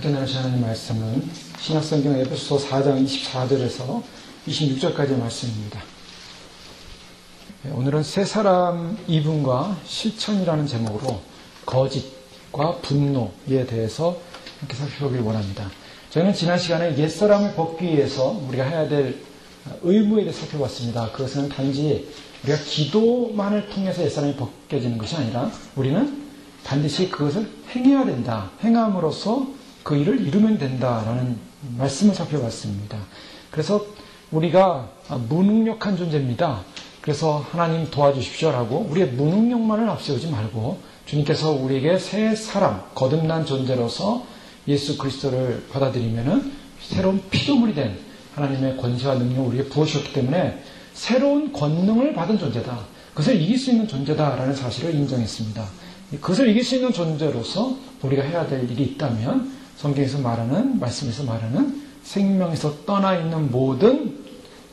함께 나누실 하나님 말씀은 신약성경 에베소서 4장 24절에서 26절까지의 말씀입니다. 오늘은 새 사람 이분과 실천이라는 제목으로 거짓과 분노에 대해서 함께 살펴보길 원합니다. 저희는 지난 시간에 옛사람을 벗기 위해서 우리가 해야 될 의무에 대해 살펴봤습니다. 그것은 단지 우리가 기도만을 통해서 옛사람이 벗겨지는 것이 아니라 우리는 반드시 그것을 행해야 된다. 행함으로써 그 일을 이루면 된다라는 말씀을 살펴봤습니다. 그래서 우리가 무능력한 존재입니다. 그래서 하나님 도와주십시오라고 우리의 무능력만을 앞세우지 말고 주님께서 우리에게 새 사람, 거듭난 존재로서 예수 그리스도를 받아들이면은 새로운 피조물이 된 하나님의 권세와 능력을 우리에게 부어주셨기 때문에 새로운 권능을 받은 존재다. 그것을 이길 수 있는 존재다라는 사실을 인정했습니다. 그것을 이길 수 있는 존재로서 우리가 해야 될 일이 있다면 성경에서 말하는, 말씀에서 말하는 생명에서 떠나 있는 모든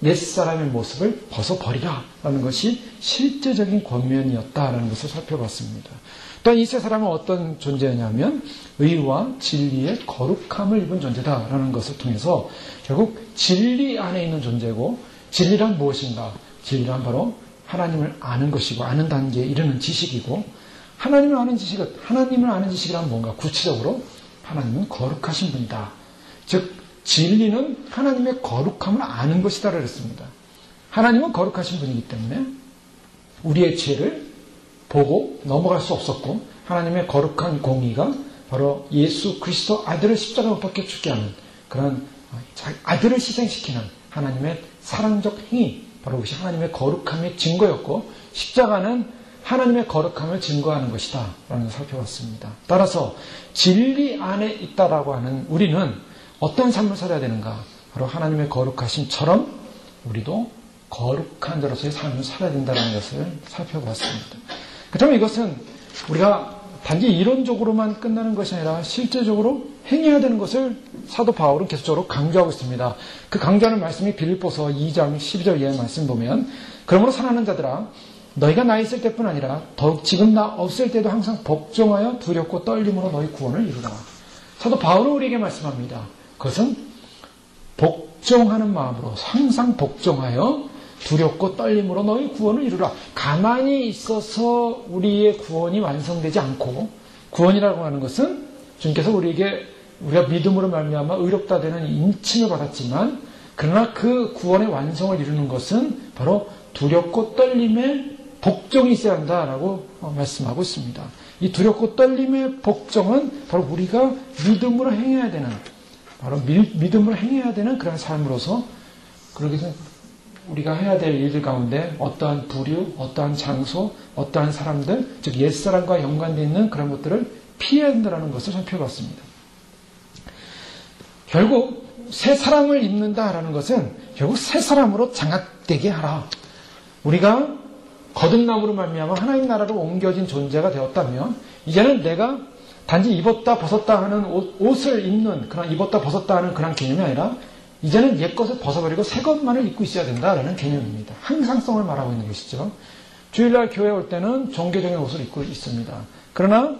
옛사람의 모습을 벗어버리라 라는 것이 실제적인 권면이었다라는 것을 살펴봤습니다. 또한 이 새 사람은 어떤 존재냐면 의와 진리의 거룩함을 입은 존재다라는 것을 통해서 결국 진리 안에 있는 존재고, 진리란 무엇인가? 진리란 바로 하나님을 아는 것이고, 아는 단계에 이르는 지식이고, 하나님을 아는 지식이란 뭔가? 구체적으로 하나님은 거룩하신 분이다. 즉 진리는 하나님의 거룩함을 아는 것이다 그랬습니다. 하나님은 거룩하신 분이기 때문에 우리의 죄를 보고 넘어갈 수 없었고, 하나님의 거룩한 공의가 바로 예수 그리스도 아들을 십자가에 못 박혀 죽게 하는 그런 아들을 희생시키는 하나님의 사랑적 행위, 바로 그것이 하나님의 거룩함의 증거였고, 십자가는 하나님의 거룩함을 증거하는 것이다 라는 것을 살펴봤습니다. 따라서 진리 안에 있다라고 하는 우리는 어떤 삶을 살아야 되는가? 바로 하나님의 거룩하심처럼 우리도 거룩한 자로서의 삶을 살아야 된다는 것을 살펴봤습니다. 그렇다면 이것은 우리가 단지 이론적으로만 끝나는 것이 아니라 실제적으로 행해야 되는 것을 사도 바울은 계속적으로 강조하고 있습니다. 그 강조하는 말씀이 빌립보서 2장 12절 이하의 말씀 보면, 그러므로 사랑하는 자들아, 너희가 나 있을 때뿐 아니라 더욱 지금 나 없을 때도 항상 복종하여 두렵고 떨림으로 너희 구원을 이루라. 사도 바울은 우리에게 말씀합니다. 그것은 복종하는 마음으로, 항상 복종하여 두렵고 떨림으로 너희 구원을 이루라. 가만히 있어서 우리의 구원이 완성되지 않고, 구원이라고 하는 것은 주님께서 우리가 믿음으로 말미암아 의롭다 되는 인칭을 받았지만, 그러나 그 구원의 완성을 이루는 것은 바로 두렵고 떨림의 복종이 있어야 한다라고 말씀하고 있습니다. 이 두렵고 떨림의 복종은 바로 우리가 믿음으로 행해야 되는, 바로 믿음으로 행해야 되는 그런 삶으로서, 그러기 위해서 우리가 해야 될 일들 가운데 어떠한 부류, 어떠한 장소, 어떠한 사람들, 즉 옛사람과 연관되어 있는 그런 것들을 피해야 한다는 것을 살펴봤습니다. 결국 새 사람을 입는다라는 것은 결국 새 사람으로 장악되게 하라. 우리가 거듭남으로 말미암아 하나님 나라로 옮겨진 존재가 되었다면, 이제는 내가 단지 입었다 벗었다 하는 옷을 입는, 그런 입었다 벗었다 하는 그런 개념이 아니라 이제는 옛것을 벗어버리고 새것만을 입고 있어야 된다라는 개념입니다. 항상성을 말하고 있는 것이죠. 주일날 교회에 올 때는 종교적인 옷을 입고 있습니다. 그러나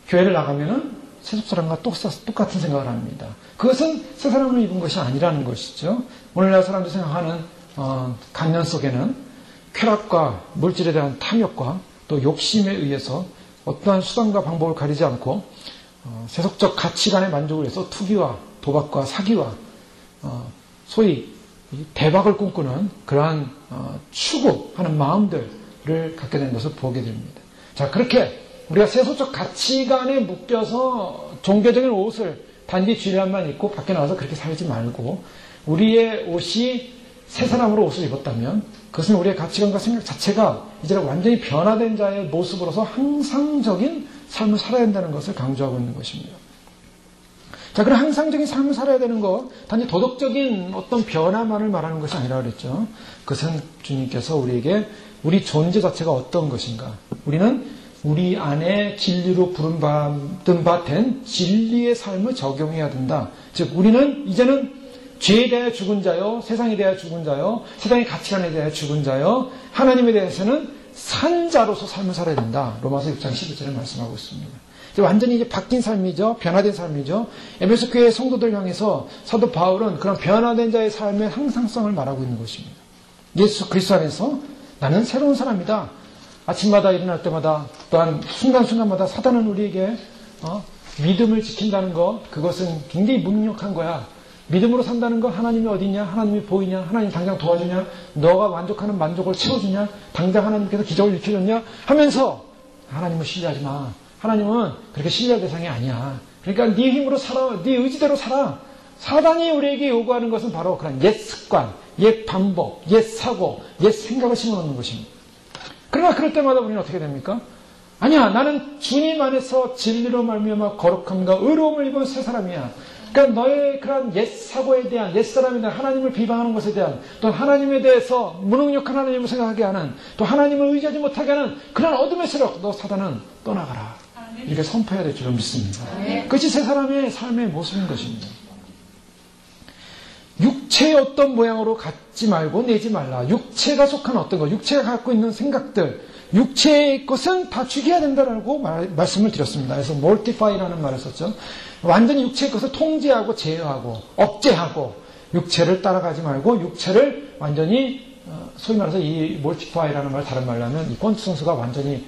교회를 나가면은 세속 사람과 똑같은 생각을 합니다. 그것은 새 사람을 입은 것이 아니라는 것이죠. 오늘날 사람들이 생각하는 관념 속에는 쾌락과 물질에 대한 탐욕과 또 욕심에 의해서 어떠한 수단과 방법을 가리지 않고 세속적 가치관의 만족을 위해서 투기와 도박과 사기와 소위 대박을 꿈꾸는 그러한 추구하는 마음들을 갖게 된 것을 보게 됩니다. 자, 그렇게 우리가 세속적 가치관에 묶여서 종교적인 옷을 단지 주일날만 입고 밖에 나와서 그렇게 살지 말고, 우리의 옷이 새 사람으로 옷을 입었다면 그것은 우리의 가치관과 생각 자체가 이제는 완전히 변화된 자의 모습으로서 항상적인 삶을 살아야 된다는 것을 강조하고 있는 것입니다. 자, 그럼 항상적인 삶을 살아야 되는 것, 단지 도덕적인 어떤 변화만을 말하는 것이 아니라 그랬죠. 그것은 주님께서 우리에게 우리 존재 자체가 어떤 것인가, 우리는 우리 안에 진리로 부름받은 바 된 진리의 삶을 적용해야 된다. 즉 우리는 이제는 죄에 대하여 죽은 자요, 세상에 대하여 죽은 자요, 세상의 가치관에 대하여 죽은 자요, 하나님에 대해서는 산 자로서 삶을 살아야 된다. 로마서 6장 11절에 말씀하고 있습니다. 완전히 이제 바뀐 삶이죠. 변화된 삶이죠. 에베소 교회 성도들 향해서 사도 바울은 그런 변화된 자의 삶의 항상성을 말하고 있는 것입니다. 예수 그리스도 안에서 나는 새로운 사람이다. 아침마다 일어날 때마다 또한 순간순간마다 사단은 우리에게 믿음을 지킨다는 것, 그것은 굉장히 무능력한 거야. 믿음으로 산다는 거, 하나님이 어디 있냐? 하나님이 보이냐? 하나님 당장 도와주냐? 너가 만족하는 만족을 채워주냐? 당장 하나님께서 기적을 일으켜줬냐? 하면서 하나님을 신뢰하지 마. 하나님은 그렇게 신뢰할 대상이 아니야. 그러니까 네 힘으로 살아. 네 의지대로 살아. 사단이 우리에게 요구하는 것은 바로 그런 옛 습관, 옛 반복, 옛 사고, 옛 생각을 심어놓는 것입니다. 그러나 그럴 때마다 우리는 어떻게 됩니까? 아니야, 나는 주님 안에서 진리로 말미암아 거룩함과 의로움을 입은 새 사람이야. 그러니까 너의 그런 옛 사고에 대한, 옛 사람에 대한 하나님을 비방하는 것에 대한, 또 하나님에 대해서 무능력한 하나님을 생각하게 하는, 또 하나님을 의지하지 못하게 하는 그런 어둠의 세력, 너 사단은 떠나가라. 이렇게 선포해야 될 줄로 믿습니다. 그것이 새 사람의 삶의 모습인 것입니다. 육체의 어떤 모양으로 갖지 말고 내지 말라. 육체가 속한 어떤 것, 육체가 갖고 있는 생각들, 육체의 것은 다 죽여야 된다라고 말씀을 드렸습니다. 그래서 mortify라는 말을 썼죠. 완전히 육체의 것을 통제하고 제어하고 억제하고 육체를 따라가지 말고 육체를 완전히 소위 말해서 이 mortify라는 말 다른 말로 하면 이 권투 선수가 완전히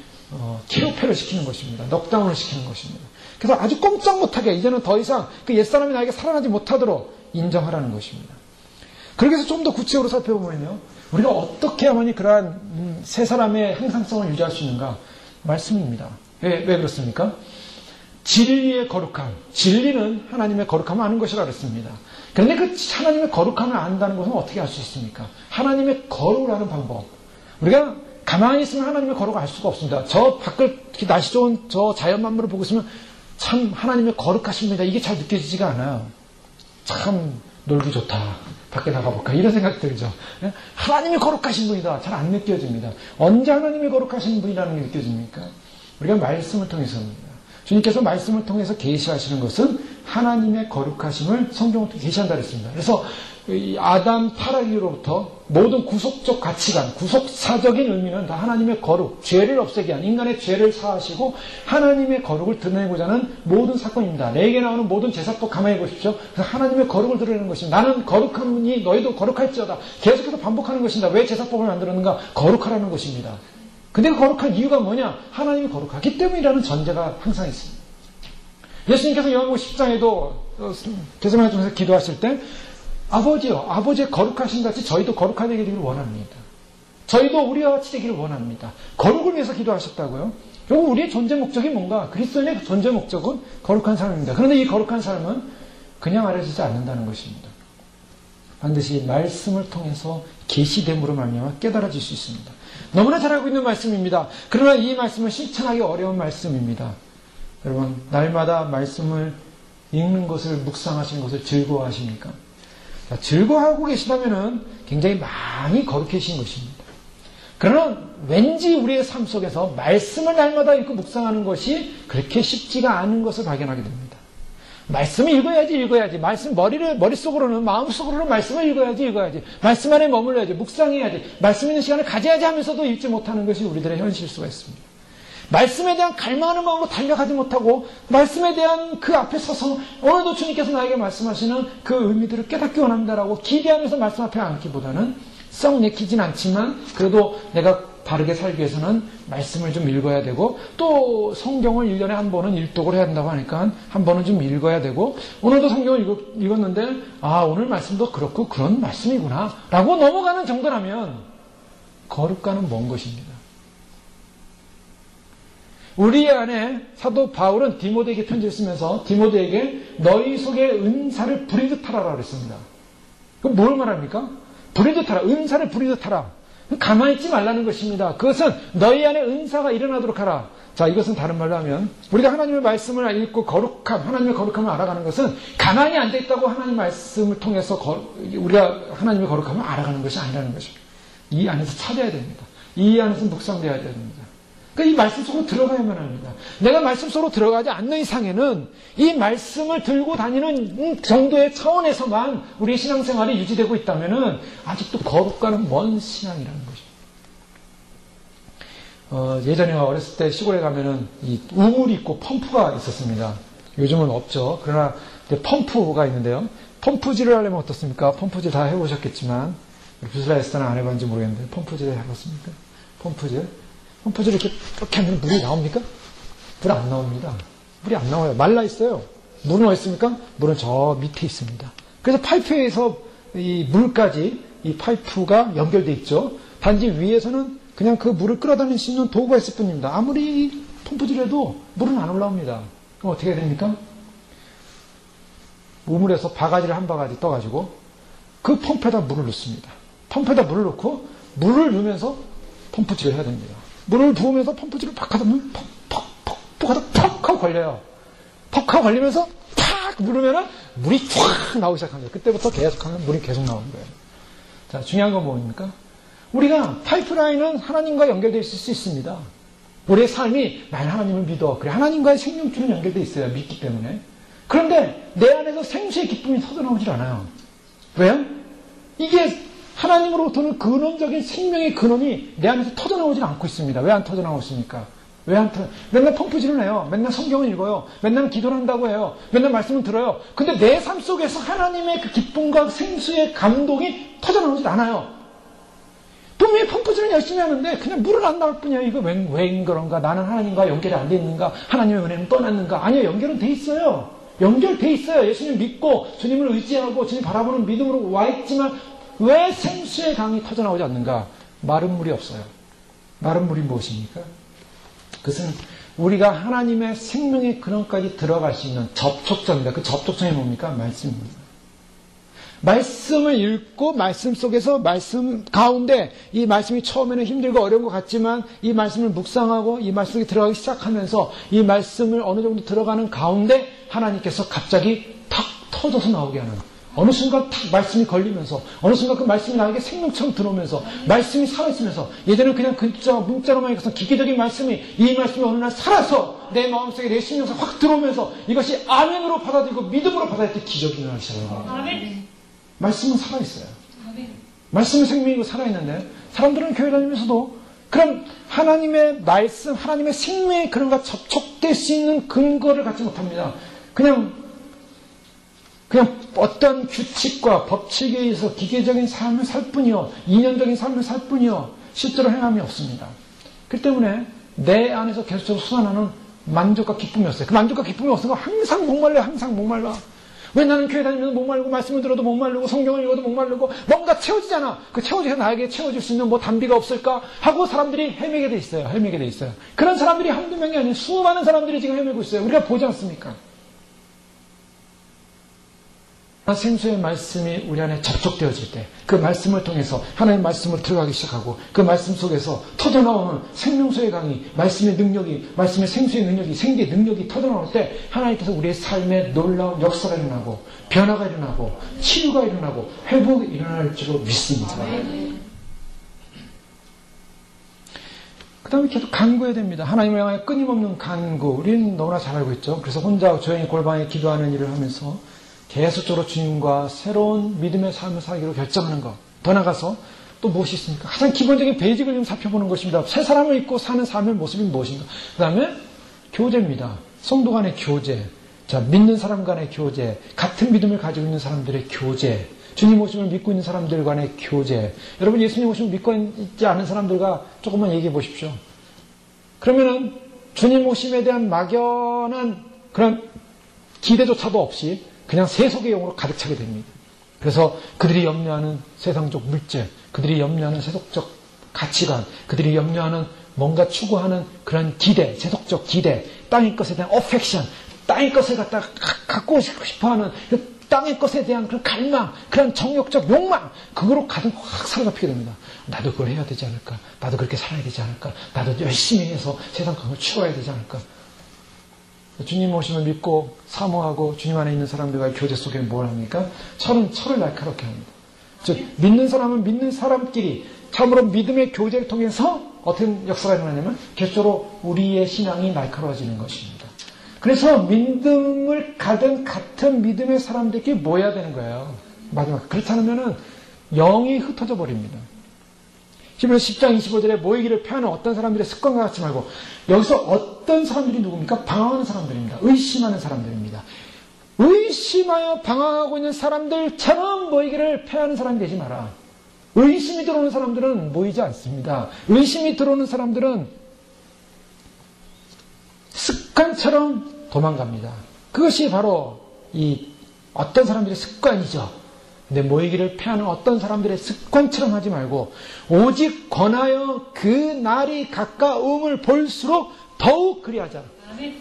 KO패를 시키는 것입니다. 넉다운을 시키는 것입니다. 그래서 아주 꼼짝 못하게 이제는 더 이상 그 옛사람이 나에게 살아나지 못하도록 인정하라는 것입니다. 그렇게 해서 좀 더 구체적으로 살펴보면요. 우리가 어떻게 하면 그러한 새 사람의 항상성을 유지할 수 있는가? 말씀입니다. 왜 그렇습니까? 진리의 거룩함. 진리는 하나님의 거룩함을 아는 것이라 그랬습니다. 그런데 그 하나님의 거룩함을 안다는 것은 어떻게 알 수 있습니까? 하나님의 거룩을 아는 방법. 우리가 가만히 있으면 하나님의 거룩을 알 수가 없습니다. 저 밖을 날씨 좋은 저 자연 만물을 보고 있으면 참 하나님의 거룩하십니다. 이게 잘 느껴지지가 않아요. 참 놀기 좋다. 밖에 나가볼까? 이런 생각이 들죠. 하나님이 거룩하신 분이다. 잘 안 느껴집니다. 언제 하나님이 거룩하신 분이라는 게 느껴집니까? 우리가 말씀을 통해서입니다. 주님께서 말씀을 통해서 계시하시는 것은 하나님의 거룩하심을 성경을 통해 계시한다 그랬습니다. 그래서 이 아담 타락이로부터 모든 구속적 가치관, 구속사적인 의미는 다 하나님의 거룩, 죄를 없애게 한 인간의 죄를 사하시고 하나님의 거룩을 드러내고자 하는 모든 사건입니다. 내게 나오는 모든 제사법 가만히 보십시오. 그래서 하나님의 거룩을 드러내는 것입니다. 나는 거룩한 분이 너희도 거룩할지어다. 계속해서 반복하는 것입니다. 왜 제사법을 만들었는가? 거룩하라는 것입니다. 근데 그 거룩한 이유가 뭐냐? 하나님이 거룩하기 때문이라는 전제가 항상 있습니다. 예수님께서 요한복음 10장에도 겟세마네 동에서 기도하실 때 아버지요, 아버지의 거룩하신 같이 저희도 거룩하게 되기를 원합니다. 저희도 우리와 같이 되기를 원합니다. 거룩을 위해서 기도하셨다고요? 결국 우리의 존재 목적이 뭔가? 그리스도인의 존재 목적은 거룩한 삶입니다. 그런데 이 거룩한 삶은 그냥 알려지지 않는다는 것입니다. 반드시 말씀을 통해서 계시됨으로 말미암아 깨달아질 수 있습니다. 너무나 잘 알고 있는 말씀입니다. 그러나 이 말씀을 실천하기 어려운 말씀입니다. 여러분, 날마다 말씀을 읽는 것을, 묵상하시는 것을 즐거워하십니까? 즐거워하고 계시다면 굉장히 많이 거룩해진 것입니다. 그러나 왠지 우리의 삶 속에서 말씀을 날마다 읽고 묵상하는 것이 그렇게 쉽지가 않은 것을 발견하게 됩니다. 말씀을 읽어야지. 말씀, 머릿속으로는, 마음속으로는 말씀을 읽어야지. 말씀 안에 머물러야지. 묵상해야지. 말씀 있는 시간을 가져야지 하면서도 읽지 못하는 것이 우리들의 현실일 수가 있습니다. 말씀에 대한 갈망하는 마음으로 달려가지 못하고 말씀에 대한 그 앞에 서서 오늘도 주님께서 나에게 말씀하시는 그 의미들을 깨닫기 원합니다라고 기대하면서 말씀 앞에 앉기보다는 썩 내키진 않지만 그래도 내가 바르게 살기 위해서는 말씀을 좀 읽어야 되고 또 성경을 1년에 한 번은 일독을 해야 된다고 하니까 한 번은 좀 읽어야 되고 오늘도 성경을 읽었는데 오늘 말씀도 그렇고 그런 말씀이구나 라고 넘어가는 정도라면 거룩과는 먼 것입니다. 우리 안에 사도 바울은 디모데에게 편지를 쓰면서 디모데에게 너희 속에 은사를 부리듯 하라고 그랬습니다. 그럼 뭘 말합니까? 부리듯 하라. 은사를 부리듯 하라. 가만히 있지 말라는 것입니다. 그것은 너희 안에 은사가 일어나도록 하라. 자, 이것은 다른 말로 하면 우리가 하나님의 말씀을 읽고 하나님의 거룩함을 알아가는 것은 가만히 앉아있다고 하나님 말씀을 통해서 우리가 하나님의 거룩함을 알아가는 것이 아니라는 것입니다. 이 안에서 찾아야 됩니다. 이 안에서 묵상되어야 됩니다. 그러니까 이 말씀 속으로 들어가야만 합니다. 내가 말씀 속으로 들어가지 않는 이상에는 이 말씀을 들고 다니는 정도의 차원에서만 우리의 신앙생활이 유지되고 있다면 아직도 거룩과는 먼 신앙이라는 예전에 어렸을 때 시골에 가면은 이 우물이 있고 펌프가 있었습니다. 요즘은 없죠. 그러나 펌프가 있는데요. 펌프질을 하려면 어떻습니까? 펌프질 다 해보셨겠지만 부슬라에서는 안 해봤는지 모르겠는데 펌프질 해봤습니까? 펌프질 이렇게 하면 물이 나옵니까? 물 안 나옵니다. 물이 안 나와요. 말라 있어요. 물은 어디 있습니까? 물은 저 밑에 있습니다. 그래서 파이프에서 이 물까지 이 파이프가 연결되어 있죠. 단지 위에서는 그냥 그 물을 끌어다닐 수 있는 도구가 있을 뿐입니다. 아무리 펌프질해도 물은 안 올라옵니다. 그럼 어떻게 해야 됩니까? 우물에서 바가지를 한 바가지 떠가지고 그 펌프에다 물을 넣습니다. 펌프에다 물을 넣고 물을 넣으면서 펌프질을 해야 됩니다. 물을 부으면서 펌프질을 팍 하다 보면 퍽 하다 퍽 하고 걸려요. 퍽 하고 걸리면서 탁 누르면은 물이 쫙 나오기 시작합니다. 그때부터 계속하면 물이 계속 나오는 거예요. 자, 중요한 건 뭡니까? 우리가 파이프라인은 하나님과 연결되어 있을 수 있습니다. 우리의 삶이 나는 하나님을 믿어. 그래, 하나님과의 생명줄은 연결되어 있어요. 믿기 때문에. 그런데 내 안에서 생수의 기쁨이 터져나오질 않아요. 왜요? 이게 하나님으로부터는 근원적인 생명의 근원이 내 안에서 터져나오질 않고 있습니다. 왜 안 터져나오십니까? 맨날 펌프질을 해요. 맨날 성경을 읽어요. 맨날 기도를 한다고 해요. 맨날 말씀을 들어요. 근데 내 삶 속에서 하나님의 그 기쁨과 생수의 감동이 터져나오질 않아요. 분명히 펌프질은 열심히 하는데 그냥 물은 안 나올 뿐이야. 이거 왜 그런가? 나는 하나님과 연결이 안 돼 있는가? 하나님의 은혜는 떠났는가? 아니요, 연결은 돼 있어요. 연결돼 있어요. 예수님 믿고 주님을 의지하고 주님 바라보는 믿음으로 와 있지만 왜 생수의 강이 터져나오지 않는가? 마른 물이 없어요. 마른 물이 무엇입니까? 그것은 우리가 하나님의 생명의 근원까지 들어갈 수 있는 접촉점입니다. 그 접촉점이 뭡니까? 말씀입니다. 말씀을 읽고 말씀 속에서 말씀 가운데 이 말씀이 처음에는 힘들고 어려운 것 같지만 이 말씀을 묵상하고 이 말씀 속에 들어가기 시작하면서 이 말씀을 어느 정도 들어가는 가운데 하나님께서 갑자기 탁 터져서 나오게 하는 어느 순간 탁 말씀이 걸리면서 어느 순간 그 말씀이 나에게 생명처럼 들어오면서 말씀이 살아있으면서 예전에는 그냥 문자로만 읽어서 기계적인 말씀이 이 말씀이 어느 날 살아서 내 마음속에 내 심령에서 확 들어오면서 이것이 아멘으로 받아들이고 믿음으로 받아들일 때 기적이 일어나기 시작합니다. 말씀은 살아있어요. 말씀은 생명이고 살아있는데 사람들은 교회 다니면서도 그럼 하나님의 말씀, 하나님의 생명의 근원과 접촉될 수 있는 근거를 갖지 못합니다. 그냥 어떤 규칙과 법칙에 의해서 기계적인 삶을 살 뿐이요, 이념적인 삶을 살 뿐이요, 실제로 행함이 없습니다. 그렇기 때문에 내 안에서 계속적으로 솟아나는 만족과 기쁨이 없어요. 그 만족과 기쁨이 없으면 항상 목말라. 왜 나는 교회 다니면서 목마르고 말씀을 들어도 목마르고 성경을 읽어도 목마르고 뭔가 채워지잖아. 그 채워져서 나에게 채워질 수 있는 뭐 단비가 없을까 하고 사람들이 헤매게 돼 있어요. 그런 사람들이 한두 명이 아니에요. 수많은 사람들이 지금 헤매고 있어요. 우리가 보지 않습니까? 생수의 말씀이 우리 안에 접촉되어질 때 그 말씀을 통해서 하나님의 말씀을 들어가기 시작하고 그 말씀 속에서 터져나오는 생명수의 강이 말씀의 능력이 말씀의 생수의 능력이 생기의 능력이 터져나올 때 하나님께서 우리의 삶에 놀라운 역사가 일어나고 변화가 일어나고 치유가 일어나고 회복이 일어날 줄로 믿습니다. 그 다음에 계속 간구해야 됩니다. 하나님을 향해 끊임없는 간구. 우리는 너무나 잘 알고 있죠. 그래서 혼자 조용히 골방에 기도하는 일을 하면서 계속적으로 주님과 새로운 믿음의 삶을 살기로 결정하는 것. 더 나가서 또 무엇이 있습니까? 가장 기본적인 베이직을 좀 살펴보는 것입니다. 새 사람을 입고 사는 삶의 모습이 무엇인가? 그 다음에 교제입니다. 성도 간의 교제. 자, 믿는 사람 간의 교제. 같은 믿음을 가지고 있는 사람들의 교제. 주님 오심을 믿고 있는 사람들 간의 교제. 여러분 예수님 오심을 믿고 있지 않은 사람들과 조금만 얘기해 보십시오. 그러면은 주님 오심에 대한 막연한 그런 기대조차도 없이 그냥 세속의 영으로 가득 차게 됩니다. 그래서 그들이 염려하는 세상적 물질, 그들이 염려하는 세속적 가치관, 그들이 염려하는 뭔가 추구하는 그런 기대, 세속적 기대, 땅의 것에 대한 어펙션, 땅의 것을 갖다 갖고 싶어하는 그 땅의 것에 대한 그런 갈망, 그런 정욕적 욕망, 그거로 가득 확 사로잡히게 됩니다. 나도 그걸 해야 되지 않을까? 나도 그렇게 살아야 되지 않을까? 나도 열심히 해서 세상 강을 치워야 되지 않을까? 주님 오심을 믿고 사모하고 주님 안에 있는 사람들과의 교제 속에 뭘 합니까? 철을 날카롭게 합니다. 즉 믿는 사람은 믿는 사람끼리 참으로 믿음의 교제를 통해서 어떤 역사가 일어나냐면 계속적으로 우리의 신앙이 날카로워지는 것입니다. 그래서 믿음을 가진 같은 믿음의 사람들끼리 모여야 되는 거예요. 마지막 그렇지 않으면 영이 흩어져 버립니다. 히브리서 10장 25절에 모이기를 펴하는 어떤 사람들의 습관과 같이 말고, 여기서 어떤 사람들이 누굽니까? 방황하는 사람들입니다. 의심하는 사람들입니다. 의심하여 방황하고 있는 사람들처럼 모이기를 펴하는 사람이 되지 마라. 의심이 들어오는 사람들은 모이지 않습니다. 의심이 들어오는 사람들은 습관처럼 도망갑니다. 그것이 바로 이 어떤 사람들의 습관이죠. 근데 모이기를 펴하는 어떤 사람들의 습관처럼 하지 말고 오직 권하여 그 날이 가까움을 볼수록 더욱 그리하자.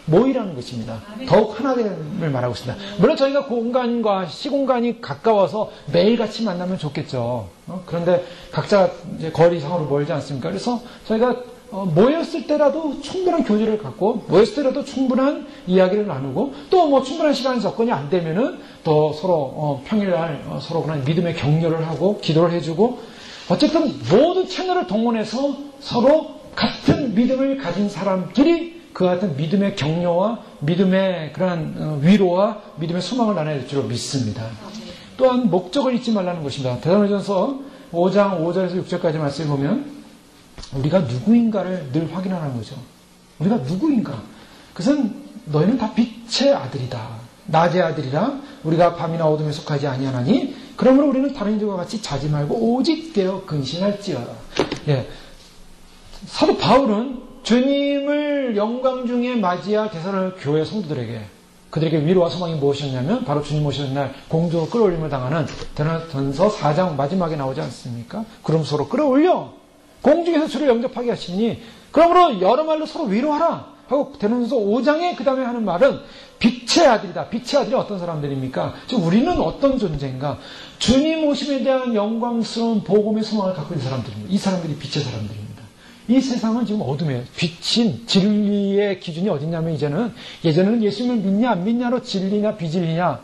모이라는 것입니다. 더욱 하나됨을 말하고 있습니다. 물론 저희가 공간과 시공간이 가까워서 매일같이 만나면 좋겠죠. 그런데 각자 이제 거리상으로 멀지 않습니까? 그래서 저희가 모였을 때라도 충분한 교제를 갖고, 모였을 때라도 충분한 이야기를 나누고, 또 뭐 충분한 시간 접근이 안 되면은 또 서로 평일날 서로 그냥 믿음의 격려를 하고 기도를 해주고, 어쨌든 모든 채널을 동원해서 서로 같은 믿음을 가진 사람끼리 그 같은 믿음의 격려와 믿음의 그러한 위로와 믿음의 소망을 나눠야 될 줄 믿습니다. 또한 목적을 잊지 말라는 것입니다. 데살로니가전서 5장 5절에서 6절까지 말씀을 보면 우리가 누구인가를 늘 확인하는 거죠. 우리가 누구인가? 그것은 너희는 다 빛의 아들이다. 낮의 아들이라 우리가 밤이나 어둠에 속하지 아니하나니 그러므로 우리는 다른 이들과 같이 자지 말고 오직 깨어 근신할지어다. 예. 사도 바울은 주님을 영광 중에 맞이할 대사를 교회 성도들에게, 그들에게 위로와 소망이 무엇이었냐면 바로 주님 오시는 날 공중으로 끌어올림을 당하는 데살로니가전서 4장 마지막에 나오지 않습니까? 그럼 서로 끌어올려 공중에서 주를 영접하게 하시니 그러므로 여러 말로 서로 위로하라 하고 데살로니가전서 5장에 그 다음에 하는 말은 빛의 아들이다. 빛의 아들이 어떤 사람들입니까? 즉 우리는 어떤 존재인가? 주님 오심에 대한 영광스러운 복음의 소망을 갖고 있는 사람들입니다. 이 사람들이 빛의 사람들입니다. 이 세상은 지금 어둠이에요. 빛인 진리의 기준이 어딨냐면 예전에는 예수님을 믿냐 안 믿냐로 진리냐 비진리냐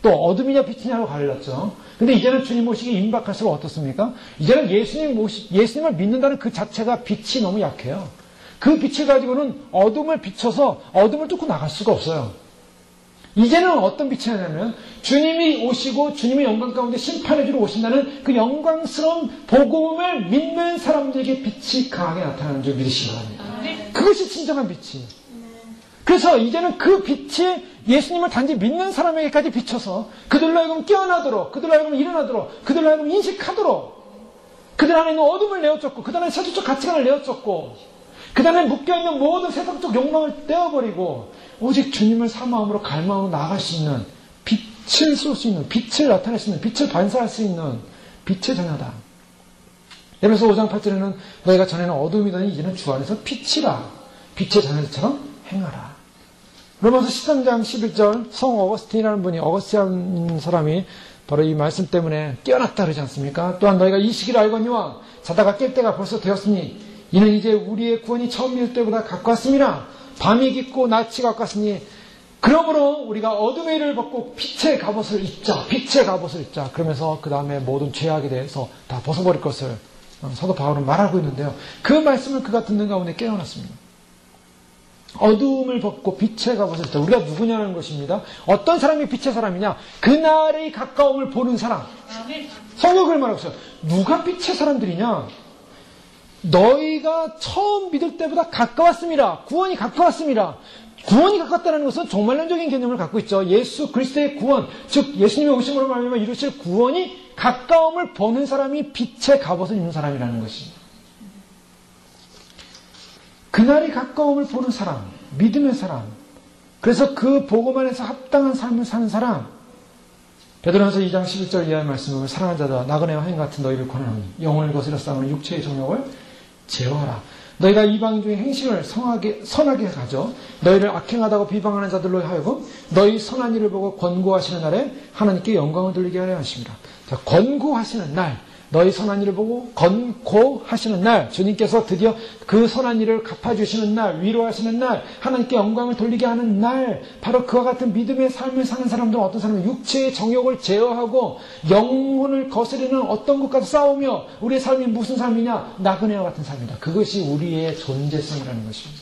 또 어둠이냐 빛이냐로 갈렸죠. 근데 이제는 주님 오시기 임박할수록 어떻습니까? 이제는 예수님을 믿는다는 그 자체가 빛이 너무 약해요. 그 빛을 가지고는 어둠을 비춰서 어둠을 뚫고 나갈 수가 없어요. 이제는 어떤 빛이 나냐면 주님이 오시고 주님의 영광 가운데 심판해 주러 오신다는 그 영광스러운 복음을 믿는 사람들에게 빛이 강하게 나타나는 줄 믿으시기 바랍니다. 그것이 진정한 빛이. 그래서 이제는 그 빛이 예수님을 단지 믿는 사람에게까지 비춰서 그들로 하여금 깨어나도록, 그들로 하여금 일어나도록, 그들로 하여금 인식하도록, 그들 안에 있는 어둠을 내어쫓고, 그들 안에 세속적 가치관을 내어쫓고, 그들 안에 묶여있는 모든 세상적 욕망을 떼어버리고 오직 주님을 사모함으로 갈망으로 나아갈 수 있는, 빛을 쏠 수 있는, 빛을 나타낼 수 있는, 빛을 반사할 수 있는 빛의 자녀다. 에베소 5장 8절에는 너희가 전에는 어둠이더니 이제는 주 안에서 빛이라. 빛의 자녀들처럼 행하라. 로마서 13장 11절 성 어거스틴이라는 분이, 어거스틴 사람이 바로 이 말씀 때문에 깨어났다 그러지 않습니까? 또한 너희가 이 시기를 알거니와 자다가 깰 때가 벌써 되었으니 이는 이제 우리의 구원이 처음 믿을 때보다 가까웠습니다. 밤이 깊고 낮이 가까웠으니 그러므로 우리가 어둠의 일을 벗고 빛의 갑옷을 입자. 빛의 갑옷을 입자. 그러면서 그 다음에 모든 죄악에 대해서 다 벗어버릴 것을 사도 바울은 말하고 있는데요. 그 말씀을 그가 듣는 가운데 깨어났습니다. 어둠을 벗고 빛의 갑옷을 입자. 우리가 누구냐는 것입니다. 어떤 사람이 빛의 사람이냐? 그날의 가까움을 보는 사람. 성경을 말하고 있어요. 누가 빛의 사람들이냐? 너희가 처음 믿을 때보다 가까웠습니다. 구원이 가까웠습니다. 구원이 가깝다는 것은 종말론적인 개념을 갖고 있죠. 예수 그리스도의 구원, 즉 예수님의 오심으로 말미암아 이루실 구원이 가까움을 보는 사람이 빛의 갑옷을 입는 사람이라는 것입니다. 그날이 가까움을 보는 사람, 믿음의 사람, 그래서 그 복음 안에서 합당한 삶을 사는 사람. 베드로전서 2장 11절 이하의 말씀을 사랑하는 자다 나그네와 행 같은 너희를 권하노니 영혼을 거스려 싸우는 육체의 정욕을 제어하라. 너희가 이방인 중에 행실을 선하게 가져 너희를 악행하다고 비방하는 자들로 하여금 너희 선한 일을 보고 권고하시는 날에 하나님께 영광을 돌리게 하려 하십니다. 자, 권고하시는 날, 너희 선한 일을 보고 권고하시는 날, 주님께서 드디어 그 선한 일을 갚아주시는 날, 위로하시는 날, 하나님께 영광을 돌리게 하는 날, 바로 그와 같은 믿음의 삶을 사는 사람들은 어떤 사람은 육체의 정욕을 제어하고 영혼을 거스르는 어떤 것과도 싸우며 우리의 삶이 무슨 삶이냐? 나그네와 같은 삶이다. 그것이 우리의 존재성이라는 것입니다.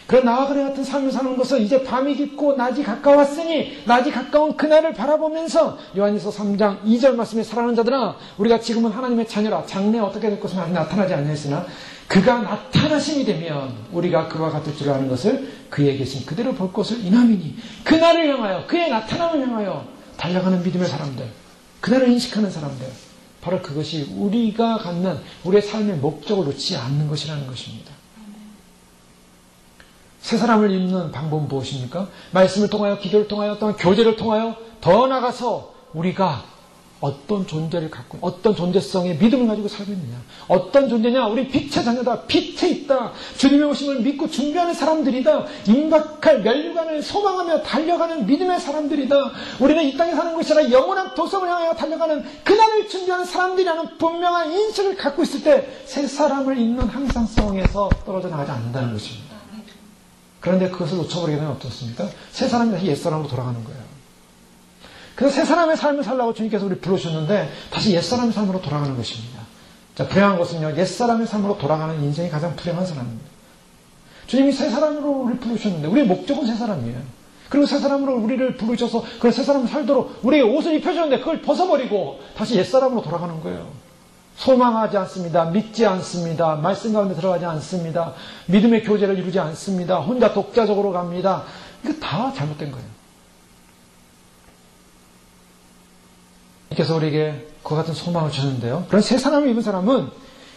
그런 나와 그네 같은 삶을 사는 것은 이제 밤이 깊고 낮이 가까웠으니 낮이 가까운 그날을 바라보면서 요한일서 3장 2절 말씀에 사랑하는 자들아 우리가 지금은 하나님의 자녀라 장래 어떻게 될 것은 아직 나타나지 않았으나 그가 나타나심이 되면 우리가 그와 같을 줄 아는 것을 그의 계신 그대로 볼 것을 인함이니 그날을 향하여 그의 나타남을 향하여 달려가는 믿음의 사람들 그날을 인식하는 사람들 바로 그것이 우리가 갖는 우리의 삶의 목적을 놓지 않는 것이라는 것입니다. 새 사람을 입는 방법은 무엇입니까? 말씀을 통하여 기도를 통하여 어떤 교제를 통하여 더 나가서 우리가 어떤 존재를 갖고 어떤 존재성의 믿음을 가지고 살고 있느냐 어떤 존재냐 우리 빛의 자녀다 빛에 있다 주님의 오심을 믿고 준비하는 사람들이다 임박할 면류관을 소망하며 달려가는 믿음의 사람들이다 우리는 이 땅에 사는 것이 아니라 영원한 도성을 향하여 달려가는 그날을 준비하는 사람들이라는 분명한 인식을 갖고 있을 때 새 사람을 입는 항상성에서 떨어져 나가지 않는다는 것입니다. 그런데 그것을 놓쳐버리게 되면 어떻습니까? 새 사람이 다시 옛사람으로 돌아가는 거예요. 그래서 새 사람의 삶을 살라고 주님께서 우리 부르셨는데 다시 옛사람의 삶으로 돌아가는 것입니다. 자, 불행한 것은요. 옛사람의 삶으로 돌아가는 인생이 가장 불행한 사람입니다. 주님이 새 사람으로 우리를 부르셨는데 우리의 목적은 새 사람이에요. 그리고 새 사람으로 우리를 부르셔서 그런 새 사람을 살도록 우리에게 옷을 입혀주는데 그걸 벗어버리고 다시 옛사람으로 돌아가는 거예요. 소망하지 않습니다. 믿지 않습니다. 말씀 가운데 들어가지 않습니다. 믿음의 교제를 이루지 않습니다. 혼자 독자적으로 갑니다. 이거 다 잘못된 거예요. 그래서 우리에게 그와 같은 소망을 주는데요. 그런 새 사람을 입은 사람은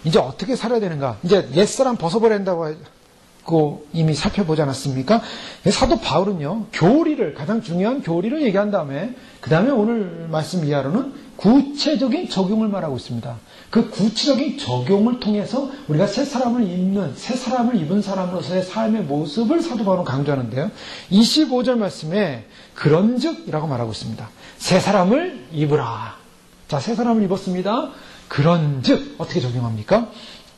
이제 어떻게 살아야 되는가? 이제 옛사람 벗어버려야 된다고 이미 살펴보지 않았습니까? 사도 바울은요. 교리를 가장 중요한 교리를 얘기한 다음에 그 다음에 오늘 말씀 이하로는 구체적인 적용을 말하고 있습니다. 그 구체적인 적용을 통해서 우리가 새 사람을 입은 사람으로서의 삶의 모습을 사도 바울은 강조하는데요. 25절 말씀에 그런즉 이라고 말하고 있습니다. 새 사람을 입으라. 자, 새 사람을 입었습니다. 그런즉 어떻게 적용합니까?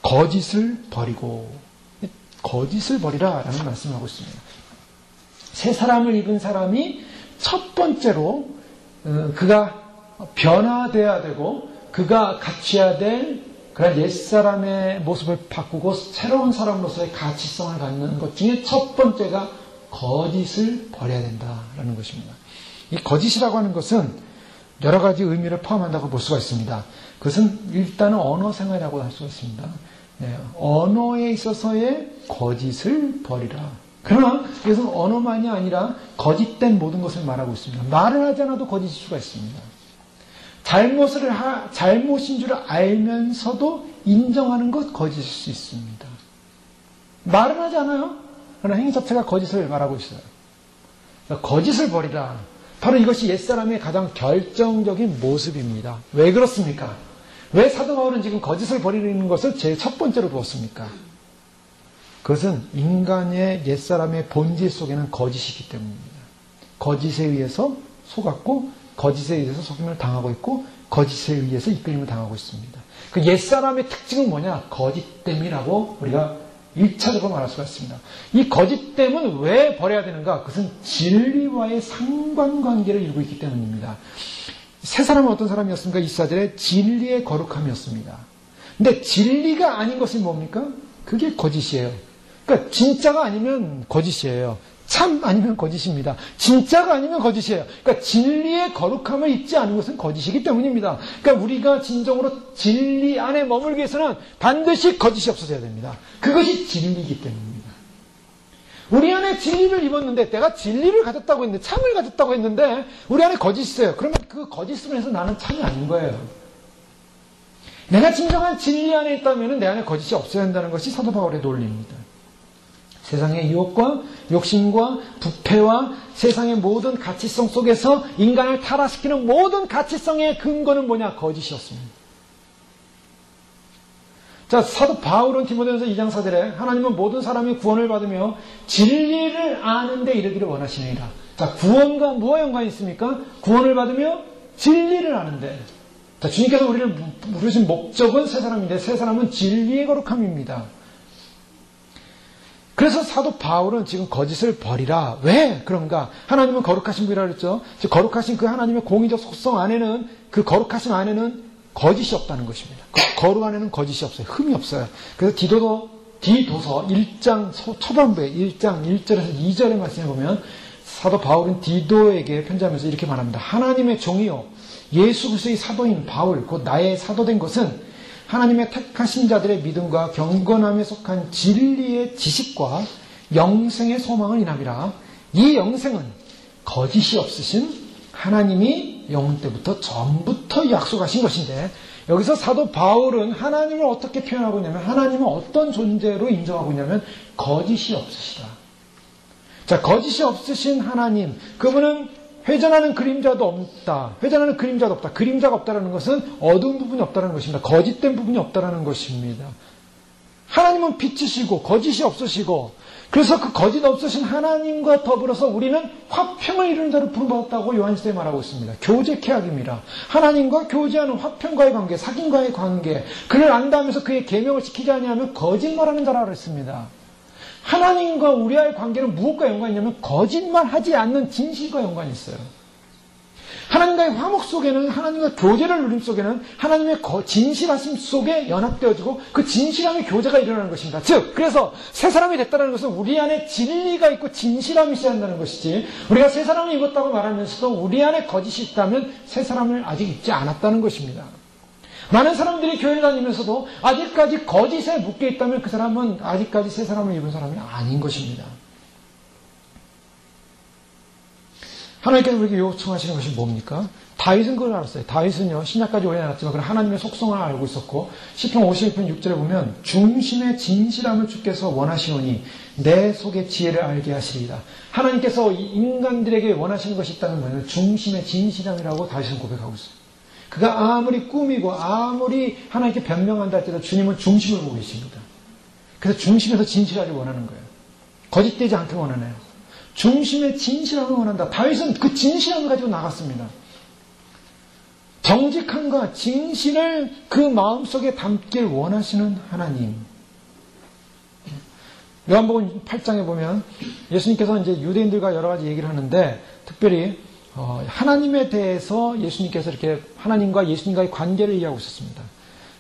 거짓을 버리고 거짓을 버리라 라는 말씀을 하고 있습니다. 새 사람을 입은 사람이 첫 번째로 그가 변화되어야 되고 그가 갖춰야 될 그런 옛사람의 모습을 바꾸고 새로운 사람으로서의 가치성을 갖는 것 중에 첫 번째가 거짓을 버려야 된다라는 것입니다. 이 거짓이라고 하는 것은 여러 가지 의미를 포함한다고 볼 수가 있습니다. 그것은 일단은 언어 생활이라고 할 수가 있습니다. 네, 언어에 있어서의 거짓을 버리라. 그러나 이것은 언어만이 아니라 거짓된 모든 것을 말하고 있습니다. 말을 하지 않아도 거짓일 수가 있습니다. 잘못인 줄 알면서도 인정하는 것 거짓일 수 있습니다. 말은 하지 않아요. 그러나 행위 자체가 거짓을 말하고 있어요. 거짓을 버리라. 바로 이것이 옛사람의 가장 결정적인 모습입니다. 왜 그렇습니까? 왜 사도 바울은 지금 거짓을 버리는 것을 제일 첫 번째로 두었습니까? 그것은 인간의 옛사람의 본질 속에는 거짓이기 때문입니다. 거짓에 의해서 속았고 거짓에 의해서 속임을 당하고 있고 거짓에 의해서 이끌림을 당하고 있습니다. 그 옛사람의 특징은 뭐냐? 거짓됨이라고 우리가 1차적으로 말할 수가 있습니다. 이 거짓됨은 왜 버려야 되는가? 그것은 진리와의 상관관계를 이루고 있기 때문입니다. 새 사람은 어떤 사람이었습니까? 이스라엘의 진리의 거룩함이었습니다. 근데 진리가 아닌 것이 뭡니까? 그게 거짓이에요. 그러니까 진짜가 아니면 거짓이에요. 참 아니면 거짓입니다. 진짜가 아니면 거짓이에요. 그러니까 진리의 거룩함을 잊지 않은 것은 거짓이기 때문입니다. 그러니까 우리가 진정으로 진리 안에 머물기 위해서는 반드시 거짓이 없어져야 됩니다. 그것이 진리이기 때문입니다. 우리 안에 진리를 입었는데 내가 진리를 가졌다고 했는데 참을 가졌다고 했는데 우리 안에 거짓이 있어요. 그러면 그 거짓으로 해서 나는 참이 아닌 거예요. 내가 진정한 진리 안에 있다면 내 안에 거짓이 없어야 한다는 것이 사도 바울의 논리입니다. 세상의 유혹과 욕심과 부패와 세상의 모든 가치성 속에서 인간을 타락시키는 모든 가치성의 근거는 뭐냐? 거짓이었습니다. 자, 사도 바울은 디모데전서 2장 4절에 하나님은 모든 사람이 구원을 받으며 진리를 아는 데 이르기를 원하시느니라. 자, 구원과 무엇 연관이 있습니까? 구원을 받으며 진리를 아는데. 자, 주님께서 우리를 부르신 목적은 새 사람인데 새 사람은 진리의 거룩함입니다. 그래서 사도 바울은 지금 거짓을 버리라. 왜 그런가? 하나님은 거룩하신 분이라고 그랬죠. 즉 거룩하신 그 하나님의 공의적 속성 안에는 그 거룩하심 안에는 거짓이 없다는 것입니다. 그 거룩 안에는 거짓이 없어요. 흠이 없어요. 그래서 디도도 디도서 1장 초반부에 1장 1절에서 2절의 말씀에 보면 사도 바울은 디도에게 편지하면서 이렇게 말합니다. 하나님의 종이요 예수 그리스도의 사도인 바울 곧 나의 사도된 것은 하나님의 택하신 자들의 믿음과 경건함에 속한 진리의 지식과 영생의 소망을 인함이라. 이 영생은 거짓이 없으신 하나님이 영원 때부터 전부터 약속하신 것인데, 여기서 사도 바울은 하나님을 어떻게 표현하고 있냐면, 하나님은 어떤 존재로 인정하고 있냐면 거짓이 없으시다. 자, 거짓이 없으신 하나님, 그분은 회전하는 그림자도 없다. 회전하는 그림자도 없다. 그림자가 없다라는 것은 어두운 부분이 없다는 것입니다. 거짓된 부분이 없다는 것입니다. 하나님은 빛이시고 거짓이 없으시고, 그래서 그 거짓 없으신 하나님과 더불어서 우리는 화평을 이루는 자로 부름받았다고 요한시대에 말하고 있습니다. 교제 계약입니다. 하나님과 교제하는 화평과의 관계, 사귐과의 관계, 그를 안다면서 그의 계명을 지키지 아니하면 거짓말하는 자라 그랬습니다. 하나님과 우리와의 관계는 무엇과 연관이 있냐면 거짓말하지 않는 진실과 연관이 있어요. 하나님과의 화목 속에는, 하나님과 교제를 누림 속에는 하나님의 진실하심 속에 연합되어지고 그 진실함의 교제가 일어나는 것입니다. 즉, 그래서 새 사람이 됐다는 것은 우리 안에 진리가 있고 진실함이 있어야 한다는 것이지, 우리가 새 사람을 입었다고 말하면서도 우리 안에 거짓이 있다면 새 사람을 아직 입지 않았다는 것입니다. 많은 사람들이 교회를 다니면서도 아직까지 거짓에 묶여 있다면 그 사람은 아직까지 새 사람을 입은 사람이 아닌 것입니다. 하나님께서 우리에게 요청하시는 것이 뭡니까? 다윗은 그걸 알았어요. 다윗은요, 신약까지 오래 알았지만 그런 하나님의 속성을 알고 있었고, 시편 51편 6절에 보면 중심의 진실함을 주께서 원하시오니 내 속의 지혜를 알게 하시리이다. 하나님께서 인간들에게 원하시는 것이 있다는 것은 중심의 진실함이라고 다윗은 고백하고 있어요. 그가 아무리 꾸미고 아무리 하나님께 변명한다 할때도 주님은 중심을 보고 계십니다. 그래서 중심에서 진실하기 원하는 거예요. 거짓되지 않게 원하네요. 중심의 진실함을 원한다. 다윗은 그 진실함을 가지고 나갔습니다. 정직함과 진실을 그 마음속에 담길 원하시는 하나님. 요한복음 8장에 보면 예수님께서 이제 유대인들과 여러 가지 얘기를 하는데, 특별히 하나님에 대해서 예수님께서 이렇게 하나님과 예수님과의 관계를 이해하고 있었습니다.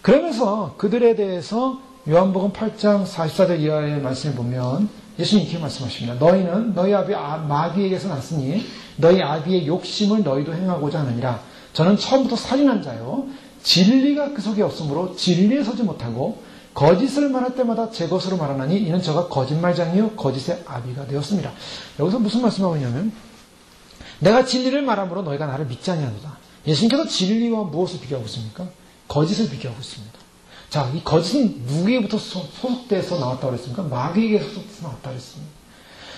그러면서 그들에 대해서 요한복음 8장 44절 이하의 말씀을 보면 예수님 이렇게 말씀하십니다. 너희는 너희 아비 마귀에게서 났으니 너희 아비의 욕심을 너희도 행하고자 하느니라. 저는 처음부터 살인한 자요 진리가 그 속에 없으므로 진리에 서지 못하고 거짓을 말할 때마다 제 것으로 말하나니 이는 저가 거짓말장이요 거짓의 아비가 되었습니다. 여기서 무슨 말씀하고 있냐면, 내가 진리를 말함으로 너희가 나를 믿지 아니하노라. 예수님께서 진리와 무엇을 비교하고 있습니까? 거짓을 비교하고 있습니다. 자, 이 거짓은 누구에게부터 소속돼서 나왔다고 그랬습니까? 마귀에게 소속돼서 나왔다고 그랬습니다.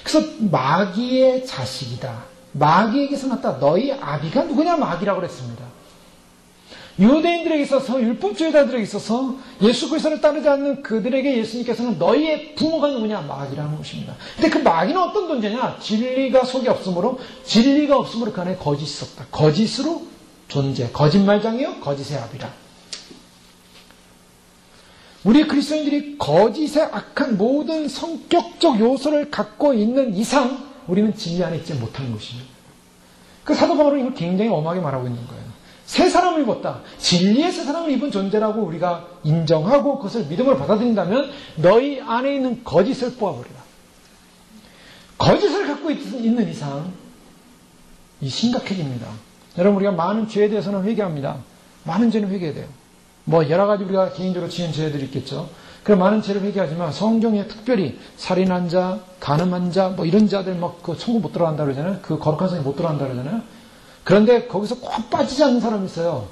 그래서 마귀의 자식이다. 마귀에게서 났다. 너희 아비가 누구냐? 마귀라고 그랬습니다. 유대인들에게 있어서, 율법주의자들에게 있어서 예수 그리스도를 따르지 않는 그들에게 예수님께서는 너희의 부모가 누구냐? 마귀라는 것입니다. 근데 그 마귀는 어떤 존재냐? 진리가 속에 없으므로, 진리가 없으므로 그 안에 거짓이 있었다. 거짓으로 존재. 거짓말장이요 거짓의 아비라. 우리 그리스도인들이 거짓의 악한 모든 성격적 요소를 갖고 있는 이상 우리는 진리 안에 있지 못하는 것입니다. 그 사도 바울은 이걸 굉장히 엄하게 말하고 있는 거예요. 새 사람을 입었다. 진리의 새 사람을 입은 존재라고 우리가 인정하고 그것을 믿음으로 받아들인다면 너희 안에 있는 거짓을 뽑아버리라. 거짓을 갖고 있는 이상 이 심각해집니다. 여러분, 우리가 많은 죄에 대해서는 회개합니다. 많은 죄는 회개해야 돼요. 뭐 여러 가지 우리가 개인적으로 지은 죄들이 있겠죠. 그런 많은 죄를 회개하지만 성경에 특별히 살인한 자, 간음한 자, 뭐 이런 자들 막 그 천국 못 들어간다 그러잖아요. 그 거룩한 성에 못 들어간다 그러잖아요. 그런데 거기서 꼭 빠지지 않는 사람이 있어요.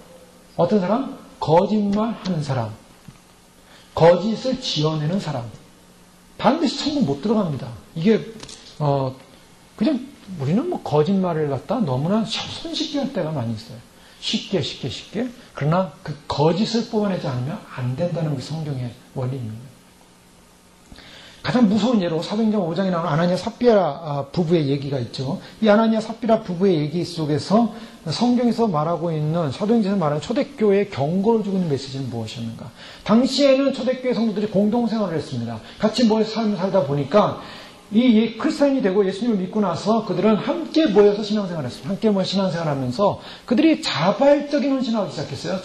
어떤 사람? 거짓말하는 사람, 거짓을 지어내는 사람. 반드시 천국 못 들어갑니다. 이게 그냥 우리는 뭐 거짓말을 갖다 너무나 손쉽게 할 때가 많이 있어요. 쉽게. 그러나 그 거짓을 뽑아내지 않으면 안 된다는 게 성경의 원리입니다. 가장 무서운 예로 사도행전 5장에 나오는 아나니아 삽비라 부부의 얘기가 있죠. 이 아나니아 삽비라 부부의 얘기 속에서 성경에서 말하고 있는, 사도행전에서 말하는 초대교회에 경고를 주고 있는 메시지는 무엇이었는가? 당시에는 초대교회 성도들이 공동생활을 했습니다. 같이 모여서 삶을 살다 보니까 이 크리스찬이 되고 예수님을 믿고 나서 그들은 함께 모여서 신앙생활을 했습니다. 함께 모여 신앙생활을 하면서 그들이 자발적인 헌신을 하기 시작했어요.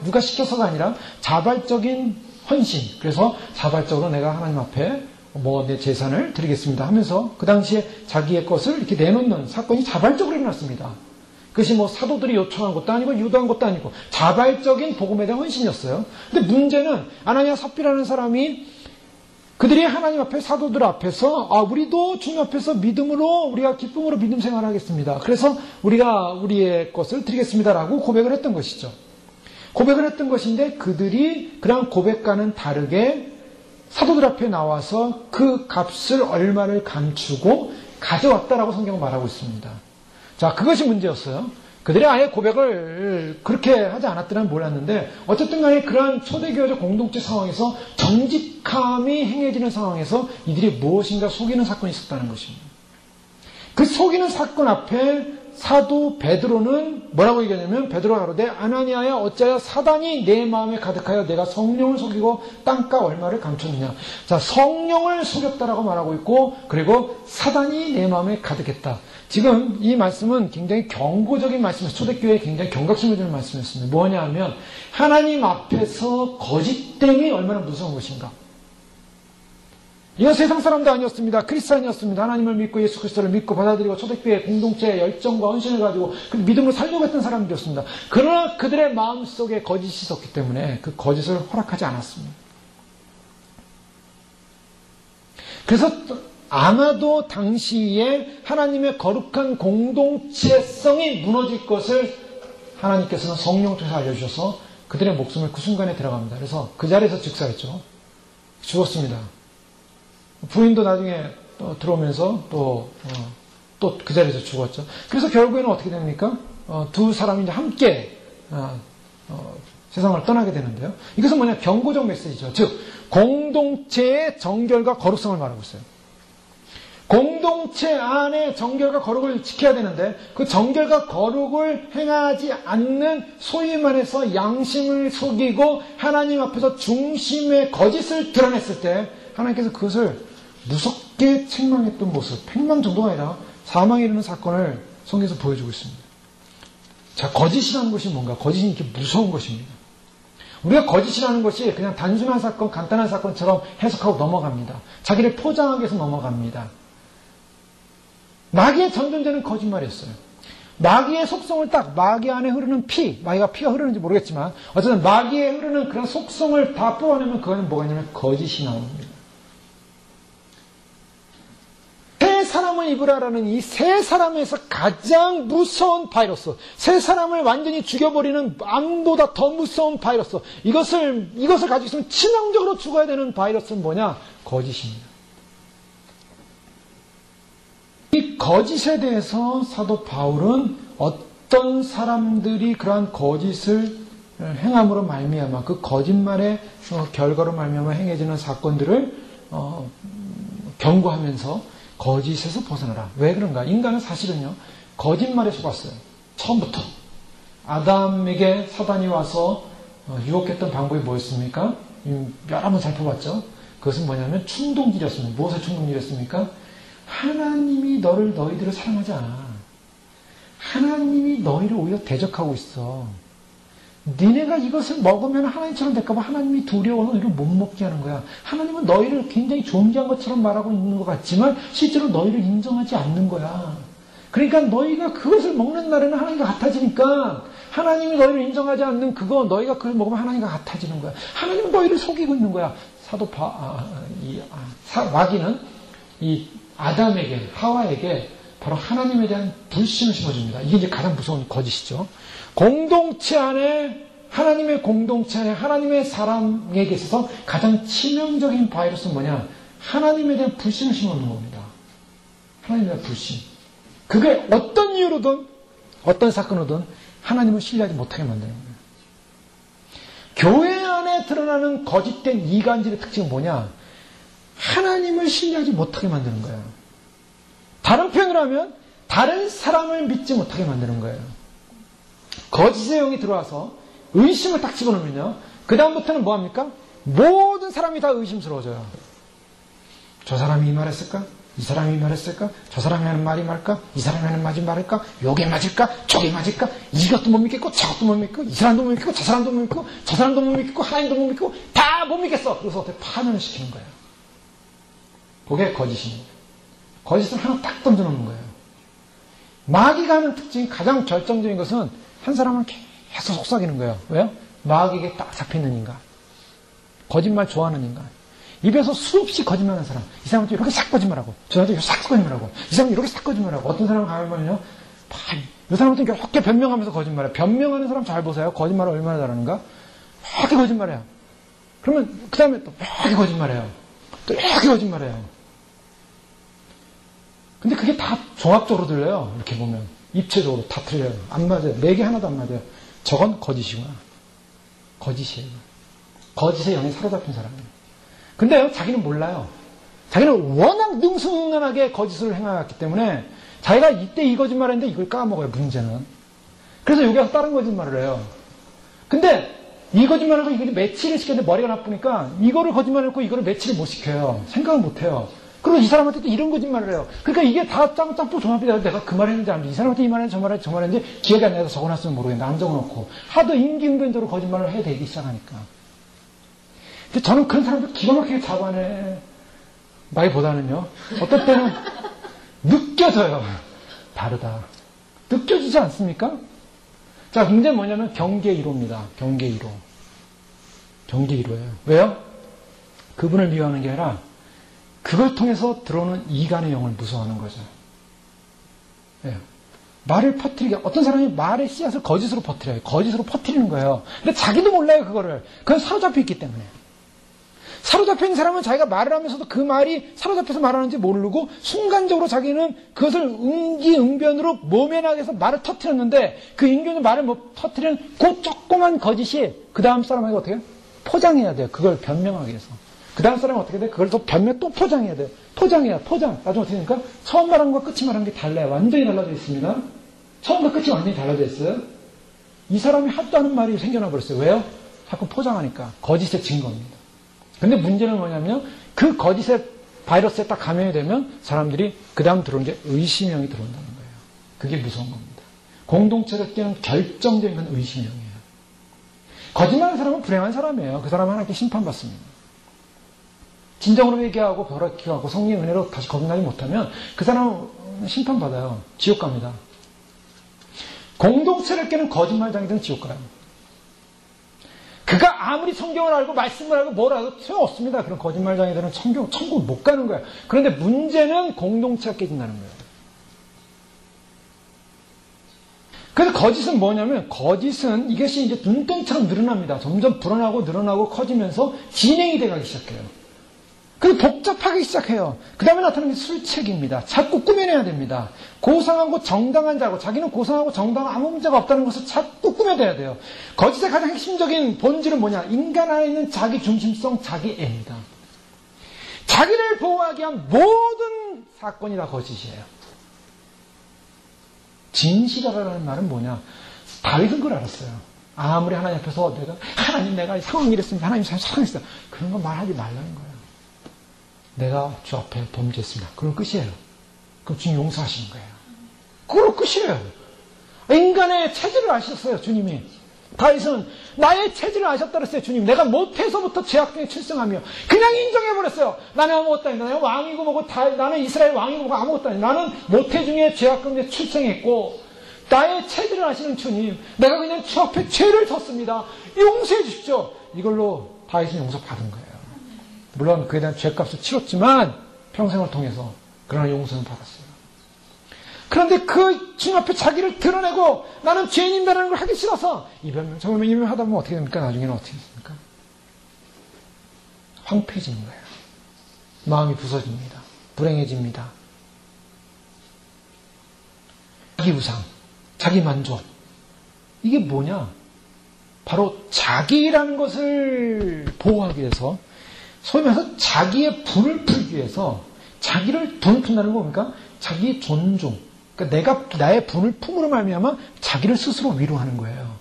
누가 시켜서가 아니라 자발적인 헌신. 그래서 자발적으로 내가 하나님 앞에 내 재산을 드리겠습니다 하면서 그 당시에 자기의 것을 이렇게 내놓는 사건이 자발적으로 일어났습니다. 그것이 사도들이 요청한 것도 아니고 유도한 것도 아니고 자발적인 복음에 대한 헌신이었어요. 근데 문제는 아나니아 삽비라는 사람이 그들이 하나님 앞에 사도들 앞에서 우리도 주님 앞에서 믿음으로 우리가 기쁨으로 믿음 생활을 하겠습니다. 그래서 우리가 우리의 것을 드리겠습니다라고 고백을 했던 것이죠. 고백을 했던 것인데 그들이 그런 고백과는 다르게 사도들 앞에 나와서 그 값을 얼마를 감추고 가져왔다라고 성경은 말하고 있습니다. 자, 그것이 문제였어요. 그들이 아예 고백을 그렇게 하지 않았더라면 몰랐는데 어쨌든 간에 그러한 초대교회적 공동체 상황에서 정직함이 행해지는 상황에서 이들이 무엇인가 속이는 사건이 있었다는 것입니다. 그 속이는 사건 앞에 사도 베드로는 뭐라고 얘기하냐면 베드로가 가로되 아나니아야 어찌하여 사단이 내 마음에 가득하여 내가 성령을 속이고 땅값 얼마를 감췄느냐. 자, 성령을 속였다라고 말하고 있고 그리고 사단이 내 마음에 가득했다. 지금 이 말씀은 굉장히 경고적인 말씀이었어요. 초대교회에 굉장히 경각심을 주는 말씀이었습니다. 뭐냐 하면 하나님 앞에서 거짓됨이 얼마나 무서운 것인가. 이건 세상 사람도 아니었습니다. 크리스찬이었습니다. 하나님을 믿고 예수 그리스도를 믿고 받아들이고 초대교회 공동체의 열정과 헌신을 가지고 그 믿음으로 살려고 했던 사람들이었습니다. 그러나 그들의 마음속에 거짓이 있었기 때문에 그 거짓을 허락하지 않았습니다. 그래서 아마도 당시에 하나님의 거룩한 공동체성이 무너질 것을 하나님께서는 성령을 통해서 알려주셔서 그들의 목숨을 그 순간에 들어갑니다. 그래서 그 자리에서 즉사했죠. 죽었습니다. 부인도 나중에 들어오면서 또 그 자리에서 죽었죠. 그래서 결국에는 어떻게 됩니까? 두 사람이 이제 함께 세상을 떠나게 되는데요. 이것은 뭐냐? 경고적 메시지죠. 즉 공동체의 정결과 거룩성을 말하고 있어요. 공동체 안에 정결과 거룩을 지켜야 되는데 그 정결과 거룩을 행하지 않는 소위 말해서 양심을 속이고 하나님 앞에서 중심의 거짓을 드러냈을 때 하나님께서 그것을 무섭게 책망했던 모습, 팽망 정도가 아니라 사망에 이르는 사건을 성경에서 보여주고 있습니다. 자, 거짓이라는 것이 뭔가? 거짓이 이렇게 무서운 것입니다. 우리가 거짓이라는 것이 그냥 단순한 사건, 간단한 사건처럼 해석하고 넘어갑니다. 자기를 포장하기 위해서 넘어갑니다. 마귀의 전 존재는 거짓말이었어요. 마귀의 속성을 딱 마귀 안에 흐르는 마귀가 피가 흐르는지 모르겠지만 어쨌든 마귀에 흐르는 그런 속성을 다 뽑아내면 그거는 뭐가 있냐면 거짓이 나옵니다. 새 사람을 입으라라는 이 새 사람에서 가장 무서운 바이러스, 새 사람을 완전히 죽여버리는 암보다 더 무서운 바이러스, 이것을 가지고 있으면 치명적으로 죽어야 되는 바이러스는 뭐냐? 거짓입니다. 이 거짓에 대해서 사도 바울은 어떤 사람들이 그러한 거짓을 행함으로 말미암아 그 거짓말의 결과로 말미암아 행해지는 사건들을 경고하면서 거짓에서 벗어나라. 왜 그런가? 인간은 사실은요 거짓말에 속았어요. 처음부터 아담에게 사단이 와서 유혹했던 방법이 뭐였습니까? 여러 번 살펴봤죠. 그것은 뭐냐면 충동질이었습니다. 무엇의 충동질이었습니까? 하나님이 너희들을 사랑하지 않아. 하나님이 너희를 오히려 대적하고 있어. 니네가 이것을 먹으면 하나님처럼 될까봐 하나님이 두려워서 너희를 못 먹게 하는 거야. 하나님은 너희를 굉장히 존귀한 것처럼 말하고 있는 것 같지만 실제로 너희를 인정하지 않는 거야. 그러니까 너희가 그것을 먹는 날에는 하나님과 같아지니까 하나님이 너희를 인정하지 않는 그거 너희가 그걸 먹으면 하나님과 같아지는 거야. 하나님은 너희를 속이고 있는 거야. 마귀는 이 아담에게, 하와에게 바로 하나님에 대한 불신을 심어줍니다. 이게 이제 가장 무서운 거짓이죠. 공동체 안에, 하나님의 공동체 안에 하나님의 사람에게 있어서 가장 치명적인 바이러스는 뭐냐? 하나님에 대한 불신을 심어놓는 겁니다. 하나님에 대한 불신. 그게 어떤 이유로든, 어떤 사건으로든 하나님을 신뢰하지 못하게 만드는 거예요. 교회 안에 드러나는 거짓된 이간질의 특징은 뭐냐? 하나님을 신뢰하지 못하게 만드는 거예요. 다른 표현으로 하면 다른 사람을 믿지 못하게 만드는 거예요. 거짓의 영이 들어와서 의심을 딱 집어넣으면요. 그 다음부터는 뭐합니까? 모든 사람이 다 의심스러워져요. 저 사람이 이 말했을까? 이 사람이 말했을까? 저 사람이 하는 말이 말까? 이 사람이 하는 말이 말일까? 요게 맞을까? 저게 맞을까? 이것도 못 믿겠고 저것도 못 믿고 이 사람도 못 믿고 저 사람도 못 믿고 저 사람도 못 믿고 하나님도 못 믿고 다 못 믿겠어. 그래서 어떻게 파면을 시키는 거예요. 그게 거짓입니다. 거짓을 하나 딱 던져놓는 거예요. 마귀가 하는 특징 가장 결정적인 것은 한 사람을 계속 속삭이는 거예요. 왜요? 마귀에게 딱 잡혀있는 인간. 거짓말 좋아하는 인간. 입에서 수없이 거짓말하는 사람. 이 사람도 이렇게 싹 거짓말하고 저 사람도 이렇게 싹 거짓말하고 이 사람도 이렇게 싹 거짓말하고 어떤 사람은 가면요. 이 사람은 이렇게 변명하면서 거짓말해요. 변명하는 사람 잘 보세요. 거짓말을 얼마나 잘하는가? 이렇게 거짓말해요. 그러면 그 다음에 또 이렇게 거짓말해요. 또 이렇게 거짓말해요. 근데 그게 다 종합적으로 들려요. 이렇게 보면. 입체적으로 다 틀려요. 안 맞아요. 네 개 하나도 안 맞아요. 저건 거짓이구나. 거짓이에요. 거짓의 영에 사로잡힌 사람이에요. 근데요, 자기는 몰라요. 자기는 워낙 능수능란하게 거짓을 행하였기 때문에 자기가 이때 이 거짓말을 했는데 이걸 까먹어요, 문제는. 그래서 여기 와서 다른 거짓말을 해요. 근데 이 거짓말을 하고 이걸 매치를 시켰는데 머리가 나쁘니까 이거를 거짓말을 했고 이거를 매치를 못 시켜요. 생각을 못 해요. 그리고 이 사람한테 또 이런 거짓말을 해요. 그러니까 이게 다 짱짱 또 종합이 돼서 내가 그 말 했는지 안 했는지 이 사람한테 이 말 했는지 저 말 했는지 저 말 했는지 기억이 안 나서 적어놨으면 모르겠는데 안 적어놓고 하도 임기응변적으로 거짓말을 해야 되기 시작하니까. 근데 저는 그런 사람들 기가 막히게 잡아내 나이보다는요. 어떨 때는 느껴져요. 다르다. 느껴지지 않습니까? 자, 문제는 뭐냐면 경계 1호입니다. 경계 1호. 경계 1호예요. 왜요? 그분을 미워하는 게 아니라 그걸 통해서 들어오는 이간의 영을 무서워하는 거죠. 예. 말을 퍼뜨리게, 어떤 사람이 말의 씨앗을 거짓으로 퍼뜨려요. 거짓으로 퍼뜨리는 거예요. 근데 자기도 몰라요, 그거를. 그건 사로잡혀 있기 때문에. 사로잡혀 있는 사람은 자기가 말을 하면서도 그 말이 사로잡혀서 말하는지 모르고 순간적으로 자기는 그것을 응기응변으로 모면하게 해서 말을 터뜨렸는데 그 인견의 말을 터뜨리는 그 조그만 거짓이 그 다음 사람에게 어떻게 해요? 포장해야 돼요. 그걸 변명하기 위해서. 그 다음 사람은 어떻게 돼? 그걸 또 변명 또 포장해야 돼요. 포장. 나중에 어떻게 됩니까? 처음 말한 것과 끝이 말한 게 달라요. 완전히 달라져 있습니다. 처음과 끝이 완전히 달라져 있어요. 이 사람이 하도 하는 말이 생겨나 버렸어요. 왜요? 자꾸 포장하니까. 거짓의 증거입니다. 근데 문제는 뭐냐면 그 거짓의 바이러스에 딱 감염이 되면 사람들이 그 다음 들어오는 게 의심형이 들어온다는 거예요. 그게 무서운 겁니다. 공동체를 깨는 결정적인 건 의심형이에요. 거짓말하는 사람은 불행한 사람이에요. 그 사람은 하나님께 심판받습니다. 진정으로 회개하고 벼락하고 성령의 은혜로 다시 거듭나지 못하면 그 사람은 심판받아요. 지옥 갑니다. 공동체를 깨는 거짓말장이들은 지옥 가요. 그가 아무리 성경을 알고 말씀을 알고 뭘 알고 소용없습니다. 그런 거짓말장애들은 천국 못 가는 거예요. 그런데 문제는 공동체가 깨진다는 거예요. 그래서 거짓은 뭐냐면 거짓은 이것이 이제 눈덩이처럼 늘어납니다. 점점 늘어나고 커지면서 진행이 돼가기 시작해요. 그리고 복잡하기 시작해요. 그 다음에 나타나는 게 술책입니다. 자꾸 꾸며내야 됩니다. 고상하고 정당한 자고 자기는 고상하고 정당한 아무 문제가 없다는 것을 자꾸 꾸며내야 돼요. 거짓의 가장 핵심적인 본질은 뭐냐? 인간 안에 있는 자기 중심성, 자기애입니다. 자기를 보호하기 위한 모든 사건이 다 거짓이에요. 진실하라는 말은 뭐냐? 다윗은 그걸 알았어요. 아무리 하나님 앞에서 하나님 내가 이 상황이 이랬습니다. 하나님 상황했어요. 그런 거 말하지 말라는 거예요. 내가 주 앞에 범죄했습니다. 그럼 끝이에요. 그럼 주님 용서하시는 거예요. 그걸로 끝이에요. 인간의 체질을 아셨어요, 주님이. 다윗은 나의 체질을 아셨다 그랬어요, 주님. 내가 못해서부터 죄악 중에 출생하며 그냥 인정해버렸어요. 나는 아무것도 아니다. 나는 왕이고 뭐고 나는 이스라엘 왕이고 뭐고 아무것도 아니다. 나는 모태 중에 죄악 중에 출생했고 나의 체질을 아시는 주님. 내가 그냥 주 앞에 죄를 졌습니다. 용서해 주십시오. 이걸로 다윗은 용서받은 거예요. 물론 그에 대한 죄값을 치렀지만 평생을 통해서 그러나 용서는 받았어요. 그런데 그 주님 앞에 자기를 드러내고 나는 죄인이다라는 걸 하기 싫어서 정말 이변하다 보면 어떻게 됩니까? 나중에는 어떻게 됩니까? 황폐해지는 거예요. 마음이 부서집니다. 불행해집니다. 자기 우상, 자기 만족. 이게 뭐냐? 바로 자기라는 것을 보호하기 위해서 소위 말해서 자기의 분을 풀기 위해서 자기를 분을 푼다는 거 뭡니까? 자기의 존중. 그러니까 내가 나의 분을 품으로 말미암아 자기를 스스로 위로하는 거예요.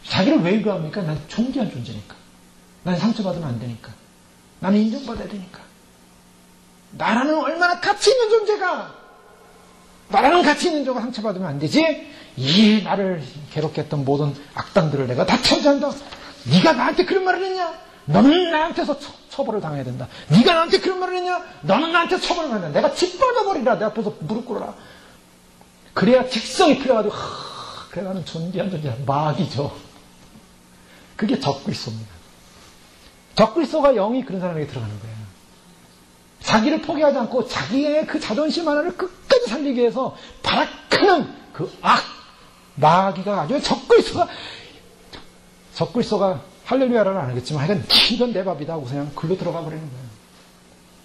자기를 왜 위로합니까? 난 존귀한 존재니까. 난 상처받으면 안 되니까. 나는 인정받아야 되니까. 나라는 얼마나 가치 있는 존재가, 나라는 가치 있는 존재가 상처받으면 안 되지. 이 나를 괴롭게 했던 모든 악당들을 내가 다 처리한다. 네가 나한테 그런 말을 했냐? 너는 나한테서 처벌을 당해야 된다. 네가 나한테 그런 말을 했냐? 너는 나한테 처벌을 당해야 된다. 내가 짓밟아버리라. 내 앞에서 무릎 꿇어라. 그래야 직성이 풀려가지고 그래 나는 존귀한 존재야. 마귀죠. 그게 적그리스도입니다. 적그리스도가 영이 그런 사람에게 들어가는 거예요. 자기를 포기하지 않고 자기의 그 자존심 하나를 끝까지 살리기 위해서 발악하는 그 마귀가 아주 적그리스도가 할렐루야를 안 하겠지만 하여간 이건 내 밥이다 하고 그냥 글로 들어가 버리는 거예요.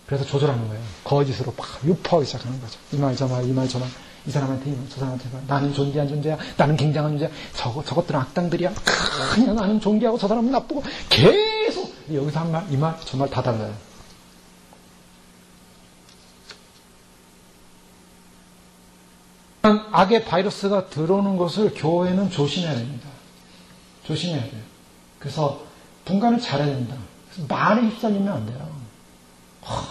그래서 조절하는 거예요. 거짓으로 막 유포하기 시작하는 거죠. 이 말 저 말 이 말 저 말 이 사람한테 이 말 저 사람한테 말 나는 존귀한 존재야. 나는 굉장한 존재야. 저것들은 악당들이야. 그냥 나는 존귀하고 저 사람은 나쁘고 계속 여기서 한 말 이 말 저 말 다 달라요. 악의 바이러스가 들어오는 것을 교회는 조심해야 됩니다. 조심해야 돼요. 그래서 분간을 잘해야 됩니다. 그래서 말에 휩쓸리면 안 돼요.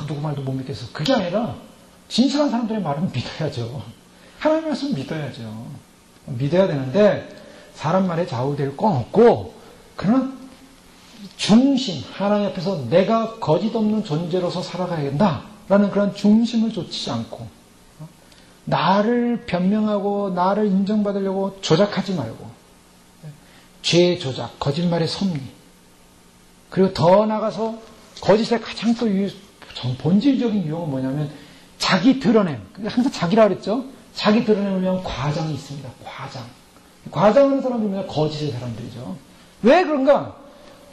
누구 말도 못 믿겠어. 그게 아니라 진실한 사람들의 말은 믿어야죠. 하나님의 말씀 믿어야죠. 믿어야 되는데 사람 말에 좌우될 건 없고 그러나 중심, 하나님 앞에서 내가 거짓 없는 존재로서 살아가야 된다라는 그런 중심을 좇지 않고 나를 변명하고 나를 인정받으려고 조작하지 말고 죄의 조작, 거짓말의 섭리 그리고 더 나가서 거짓의 가장 또 본질적인 유형은 뭐냐면 자기 드러냄. 항상 자기라 그랬죠. 자기 드러냄을 위한 과장이 있습니다. 과장하는 사람들은 거짓의 사람들이죠. 왜 그런가?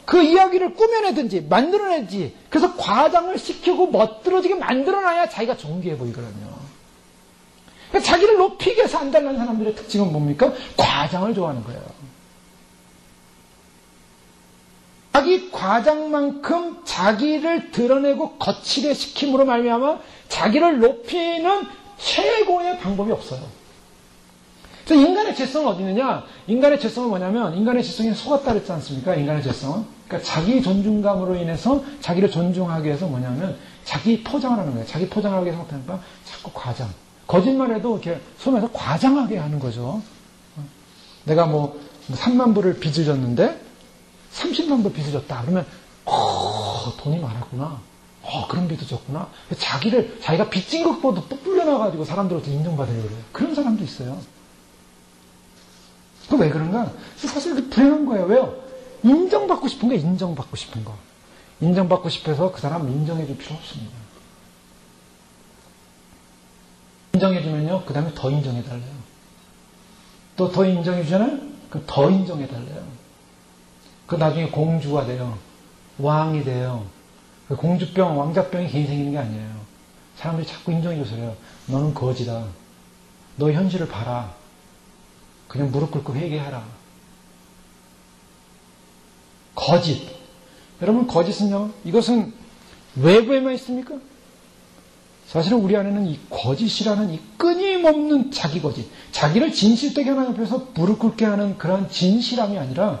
그 이야기를 꾸며내든지 만들어내든지 그래서 과장을 시키고 멋들어지게 만들어놔야 자기가 존귀해 보이거든요. 자기를 높이기 위해서 안달난 사람들의 특징은 뭡니까? 과장을 좋아하는 거예요. 자기 과장만큼 자기를 드러내고 거칠게 시킴으로 말미암아 자기를 높이는 최고의 방법이 없어요. 그래서 인간의 죄성은 어디 있느냐? 인간의 죄성은 뭐냐면 인간의 죄성이 속았다 그랬지 않습니까? 인간의 죄성은. 그러니까 자기 존중감으로 인해서 자기를 존중하기 위해서 뭐냐면 자기 포장을 하는 거예요. 자기 포장을 하기 위해서 어떻게 합니까? 자꾸 과장. 거짓말해도 이렇게 소문에서 과장하게 하는 거죠. 내가 3만 불을 빚을 졌는데 30만 불 빚을 졌다. 그러면 돈이 많았구나. 그런 빚도 졌구나. 자기가 빚진 것보다 또 불려놔가지고 사람들한테 인정받으려고 그래요. 그런 사람도 있어요. 그 왜 그런가? 사실 이렇게 불행한 거예요. 왜요? 인정받고 싶은 게 인정받고 싶은 거. 인정받고 싶어서 그 사람 인정해줄 필요 없습니다. 인정해주면요, 그 다음에 더 인정해달래요. 또 더 인정해주잖아요? 그럼 더 인정해달래요. 그 나중에 공주가 돼요. 왕이 돼요. 그 공주병, 왕자병이 괜히 생기는 게 아니에요. 사람들이 자꾸 인정해줘서 그래요. 너는 거지다. 너 현실을 봐라. 그냥 무릎 꿇고 회개하라. 거짓. 여러분, 거짓은요, 이것은 외부에만 있습니까? 사실은 우리 안에는 이 거짓이라는 이 끊임없는 자기 거짓, 자기를 진실되게 하나님 앞에서 무릎 꿇게 하는 그런 진실함이 아니라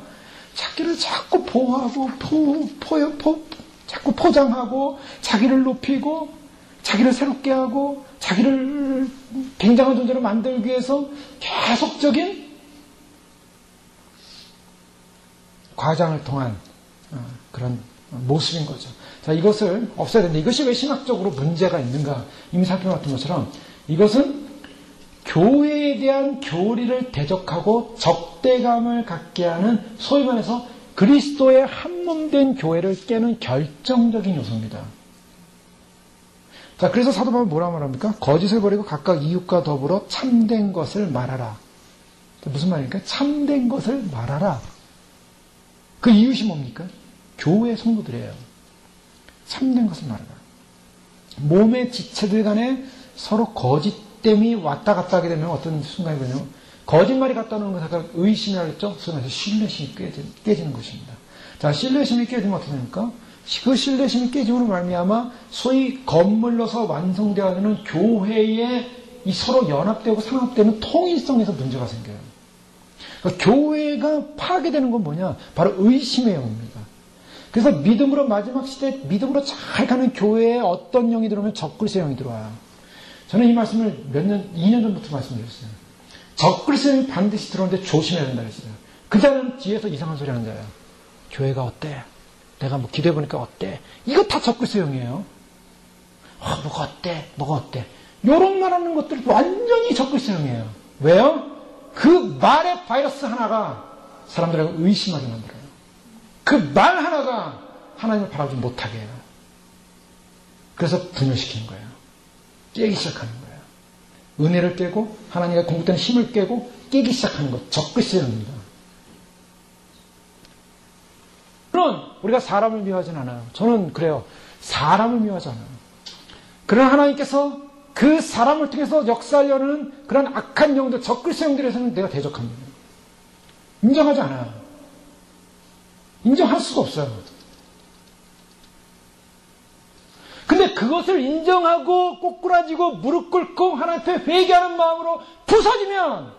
자기를 자꾸 보호하고 자꾸 포장하고 자기를 높이고 자기를 새롭게 하고 자기를 굉장한 존재로 만들기 위해서 계속적인 과장을 통한 그런 모습인 거죠. 자, 이것을 없애야 된다. 이것이 왜 신학적으로 문제가 있는가? 이미 살펴봤던 것처럼 이것은 교회에 대한 교리를 대적하고 적대감을 갖게 하는 소위 말해서 그리스도의 한몸된 교회를 깨는 결정적인 요소입니다. 자, 그래서 사도 바울은 뭐라 말합니까? 거짓을 버리고 각각 이웃과 더불어 참된 것을 말하라. 무슨 말입니까? 참된 것을 말하라. 그 이웃이 뭡니까? 교회 성도들이에요. 참된 것을 말하라. 몸의 지체들 간에 서로 거짓됨이 왔다 갔다 하게 되면 어떤 순간이거든요. 거짓말이 갔다 오는 것을 아까 의심이라고 했죠? 그래서 신뢰심이 깨지는 것입니다. 자, 신뢰심이 깨지면 어떻게 됩니까? 그 신뢰심이 깨짐으로 말미암아 소위 건물로서 완성되어야 하는 교회의 이 서로 연합되고 상합되는 통일성에서 문제가 생겨요. 그러니까 교회가 파괴되는 건 뭐냐? 바로 의심의 영입니다. 그래서 믿음으로 마지막 시대 믿음으로 잘 가는 교회에 어떤 영이 들어오면 적그리스의 영이 들어와요. 저는 이 말씀을 2년 전부터 말씀드렸어요. 적그리스의 영이 반드시 들어오는데 조심해야 된다 그랬어요. 그 자는 뒤에서 이상한 소리 하는 자예요. 교회가 어때? 내가 뭐 기도해보니까 어때? 이거 다 적그리스의 영이에요. 뭐가 어때? 뭐가 어때? 요런 말하는 것들 완전히 적그리스의 영이에요. 왜요? 그 말의 바이러스 하나가 사람들을 의심하게 만들어요. 그 말 하나가 하나님을 바라보지 못하게 해요. 그래서 분열시키는 거예요. 깨기 시작하는 거예요. 은혜를 깨고 하나님의 공급되는 힘을 깨고 깨기 시작하는 것. 적그리스의 영입니다. 물론 우리가 사람을 미워하진 않아요. 저는 그래요. 사람을 미워하지 않아요. 그러나 하나님께서 그 사람을 통해서 역사하려는 그런 악한 영들, 적그리스의 영들에서는 내가 대적합니다. 인정하지 않아요. 인정할 수가 없어요. 근데 그것을 인정하고 꼬꾸라지고 무릎 꿇고 하나님 앞에 회개하는 마음으로 부서지면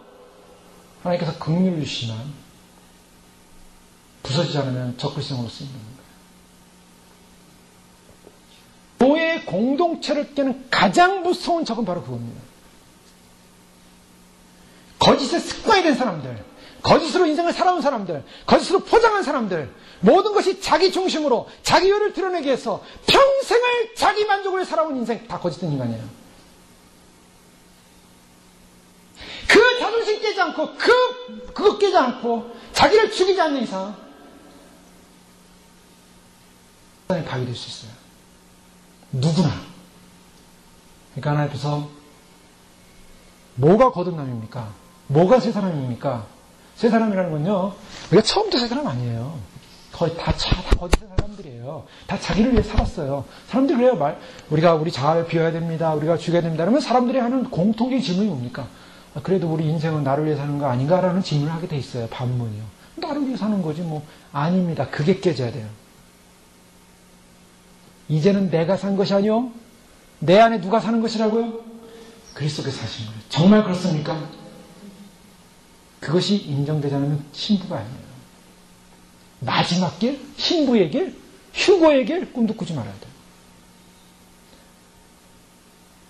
하나님께서 긍휼을 주시지만 부서지지 않으면 적그리스의 영으로 쓰이는 거예요. 교회의 공동체를 깨는 가장 무서운 적은 바로 그겁니다. 거짓에 습관이 된 사람들, 거짓으로 인생을 살아온 사람들, 거짓으로 포장한 사람들, 모든 것이 자기 중심으로 자기 요를 드러내기 위해서 평생을 자기 만족을 위해 살아온 인생, 다 거짓된 인간이에요. 그 자존심 깨지 않고 그거 깨지 않고 자기를 죽이지 않는 이상 세상에 박이 될 수 있어요. 누구나. 그러니까 하나님 앞에서 뭐가 거듭남입니까? 뭐가 새 사람입니까? 새 사람이라는 건요, 우리가 처음부터 새 사람 아니에요. 거의 다 거짓의 사람들이에요. 다 자기를 위해 살았어요. 사람들이 그래요. 우리가 우리 자아를 비워야 됩니다. 우리가 죽여야 됩니다. 그러면 사람들이 하는 공통적인 질문이 뭡니까? 그래도 우리 인생은 나를 위해 사는 거 아닌가라는 질문을 하게 돼 있어요. 반문이요. 나를 위해 사는 거지 뭐. 아닙니다. 그게 깨져야 돼요. 이제는 내가 산 것이 아니요 내 안에 누가 사는 것이라고요? 그리스도께서 사신 거예요. 정말 그렇습니까? 그것이 인정되지 않으면 신부가 아니에요. 마지막 길, 신부의 길, 휴거의 길 꿈도 꾸지 말아야 돼요.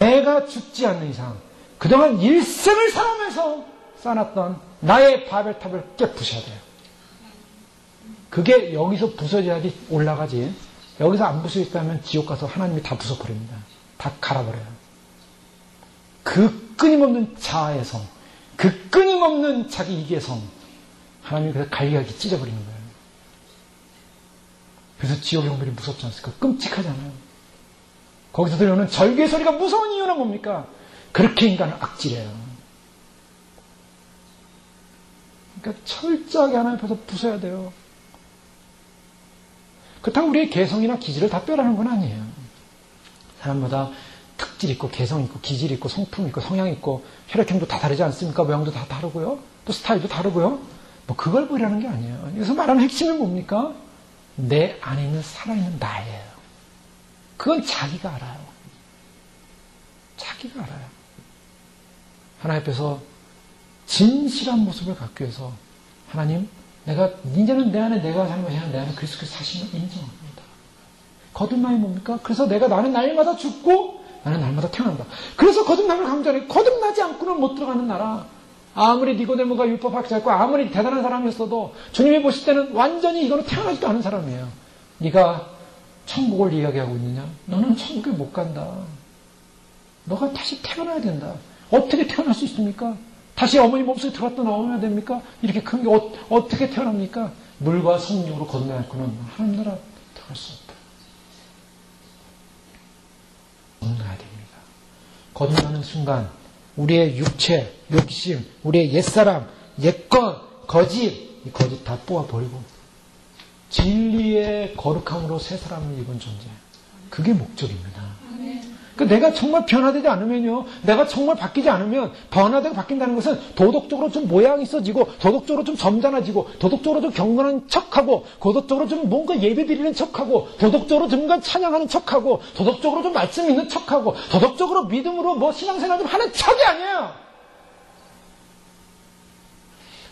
내가 죽지 않는 이상 그동안 일생을 살아오면서 쌓아놨던 나의 바벨탑을 깨부셔야 돼요. 그게 여기서 부서져야지 올라가지. 여기서 안 부서졌다면 지옥 가서 하나님이 다 부숴버립니다. 다 갈아버려요. 그 끊임없는 자아의 성, 그 끊임없는 자기 이기의 성, 하나님이 그래서 갈기갈기 찢어버리는 거예요. 그래서 지옥의 형벌이 무섭지 않습니까? 끔찍하잖아요. 거기서 들려오는 절규의 소리가 무서운 이유는 뭡니까? 그렇게 인간은 악질해요. 그러니까 철저하게 하나님 앞에서 부숴야 돼요. 그렇다고 우리의 개성이나 기질을 다 빼라는 건 아니에요. 사람마다 특질 있고 개성 있고 기질 있고 성품 있고 성향 있고 혈액형도 다 다르지 않습니까? 모양도 다 다르고요. 또 스타일도 다르고요. 뭐 그걸 보이라는 게 아니에요. 여기서 말하는 핵심은 뭡니까? 내 안에 있는 살아있는 나예요. 그건 자기가 알아요. 자기가 알아요. 하나님 앞에서 진실한 모습을 갖기 위해서 하나님, 이제는 내 안에 내가 사는 것이 아니라 내 안에 그리스도께서 사시는 걸 인정합니다. 거듭남이 뭡니까? 그래서 나는 날마다 죽고 나는 날마다 태어난다. 그래서 거듭남을 강조하는 거듭나지 않고는 못 들어가는 나라. 아무리 니고데모가 율법학자였고 아무리 대단한 사람이었어도 주님이 보실 때는 완전히 이거는 태어나지도 않은 사람이에요. 네가 천국을 이야기하고 있느냐? 너는 천국에 못 간다. 너가 다시 태어나야 된다. 어떻게 태어날 수 있습니까? 다시 어머니 몸속에 들어갔다 나오면 됩니까? 이렇게 큰 게 어떻게 태어납니까? 물과 성령으로 거듭나지 않고는 하나님 나라 들어갈 수 없다. 거듭나야 됩니다. 거듭나는 순간 우리의 육체, 욕심, 우리의 옛사람, 옛것, 거짓, 이 거짓 다 뽑아버리고 진리의 거룩함으로 새 사람을 입은 존재. 그게 목적입니다. 그러니까 내가 정말 변화되지 않으면요, 내가 정말 바뀌지 않으면 변화되고 바뀐다는 것은 도덕적으로 좀 모양이 있어지고 도덕적으로 좀 점잖아지고 도덕적으로 좀 경건한 척하고 도덕적으로 좀 뭔가 예배드리는 척하고 도덕적으로 좀 찬양하는 척하고 도덕적으로 좀 말씀 있는 척하고 도덕적으로 믿음으로 뭐 신앙생활 좀 하는 척이 아니에요.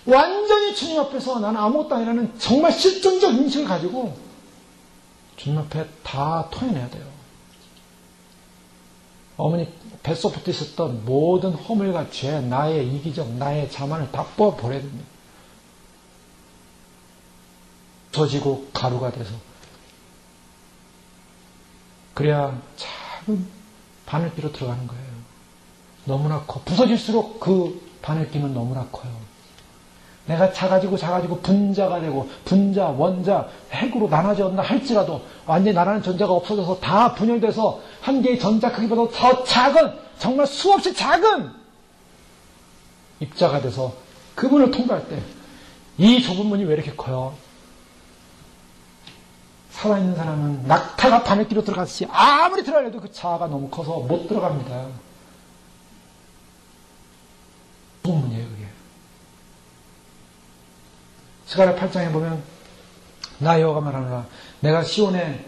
완전히 주님 앞에서 나는 아무것도 아니라는 정말 실존적 인식을 가지고 주님 앞에 다 토해내야 돼요. 어머니 뱃속부터 있었던 모든 허물과 죄, 나의 이기적, 나의 자만을 다 뽑아버려야 됩니다. 젖이고 가루가 돼서. 그래야 작은 바늘기로 들어가는 거예요. 너무나 커. 부서질수록 그 바늘기는 너무나 커요. 내가 작아지고 분자가 되고 분자, 원자, 핵으로 나눠졌나 할지라도 완전히 나라는 존재가 없어져서 다 분열돼서 한 개의 전자 크기보다 더 작은, 정말 수없이 작은 입자가 돼서 그분을 통과할 때 이 좁은 문이 왜 이렇게 커요? 살아있는 사람은 낙타가 바늘기로 들어갔지 아무리 들어가려도 그 자아가 너무 커서 못 들어갑니다. 좁은 문이에요, 그게. 스가랴 8장에 보면 나 여호와가 말하노라 내가 시온에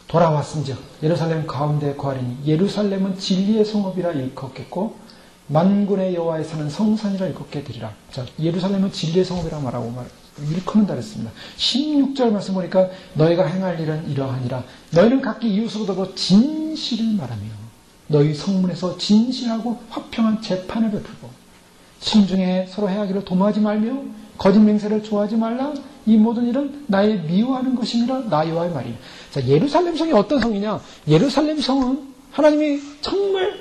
돌아왔음즉 예루살렘 가운데 거하리니 예루살렘은 진리의 성읍이라 일컫겠고 만군의 여호와의 사는 성산이라 일컫게 되리라. 자, 예루살렘은 진리의 성읍이라 말하고 일컫는다 그랬습니다. 16절 말씀 보니까 너희가 행할 일은 이러하니라 너희는 각기 이웃으로도 진실을 말하며 너희 성문에서 진실하고 화평한 재판을 베풀고 심중에 서로 해하기를 도모하지 말며 거짓 맹세를 좋아하지 말라. 이 모든 일은 나의 미워하는 것이니라. 나 여호와의 말이야. 자, 예루살렘 성이 어떤 성이냐? 예루살렘 성은 하나님이 정말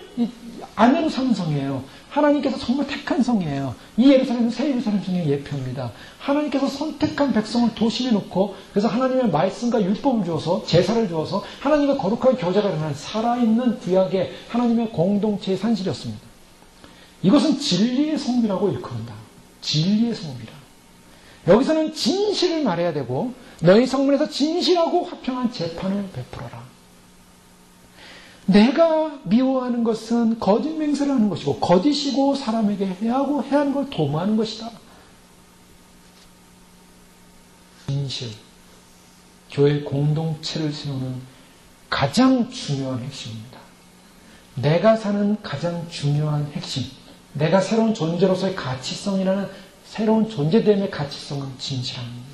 아내로 사는 성이에요. 하나님께서 정말 택한 성이에요. 이 예루살렘은 새 예루살렘 성의 예표입니다. 하나님께서 선택한 백성을 도심에 놓고 그래서 하나님의 말씀과 율법을 주어서 제사를 주어서 하나님의 거룩한 교제가 일어나는 살아있는 구약의 하나님의 공동체의 산실이었습니다. 이것은 진리의 성이라고 일컫는다. 진리의 성이라. 여기서는 진실을 말해야 되고 너희 성문에서 진실하고 화평한 재판을 베풀어라. 내가 미워하는 것은 거짓 맹세를 하는 것이고 거짓이고 사람에게 해하고 해하는 걸 도모하는 것이다. 진실, 교회 공동체를 세우는 가장 중요한 핵심입니다. 내가 사는 가장 중요한 핵심, 내가 새로운 존재로서의 가치성이라는 새로운 존재됨의 가치성은 진실합니다.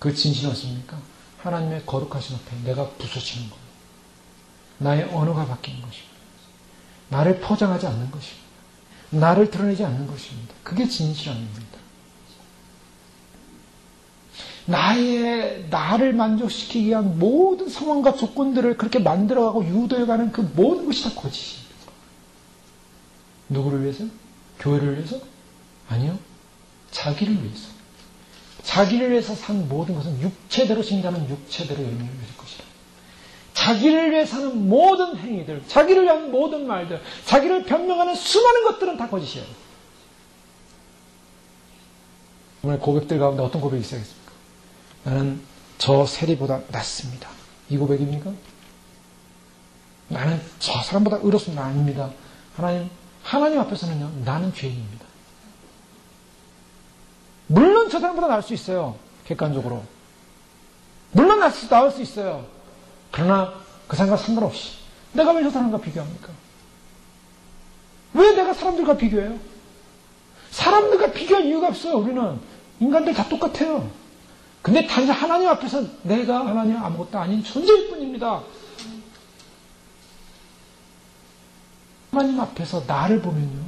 그 진실은 어떻습니까? 하나님의 거룩하신 앞에 내가 부서지는 거예요. 나의 언어가 바뀌는 것입니다. 나를 포장하지 않는 것입니다. 나를 드러내지 않는 것입니다. 그게 진실함입니다. 나를 만족시키기 위한 모든 상황과 조건들을 그렇게 만들어가고 유도해가는 그 모든 것이 다 거짓입니다. 누구를 위해서? 교회를 위해서? 아니요. 자기를 위해서. 자기를 위해서 산 모든 것은 육체대로 신자는 육체대로 열매를 맺을 것이다. 자기를 위해 사는 모든 행위들, 자기를 위한 모든 말들, 자기를 변명하는 수많은 것들은 다 거짓이에요. 오늘 고백들 가운데 어떤 고백이 있어야겠습니까? 나는 저 세리보다 낫습니다. 이 고백입니까? 나는 저 사람보다 의롭습니다. 아닙니다. 하나님 앞에서는요, 나는 죄인입니다. 물론 저 사람보다 나을 수 있어요. 객관적으로. 물론 나을 수 있어요. 그러나 그 사람과 상관없이 내가 왜 저 사람과 비교합니까? 왜 내가 사람들과 비교해요? 사람들과 비교할 이유가 없어요. 우리는 인간들 다 똑같아요. 근데 단지 하나님 앞에서 내가 하나님 아무것도 아닌 존재일 뿐입니다. 하나님 앞에서 나를 보면요,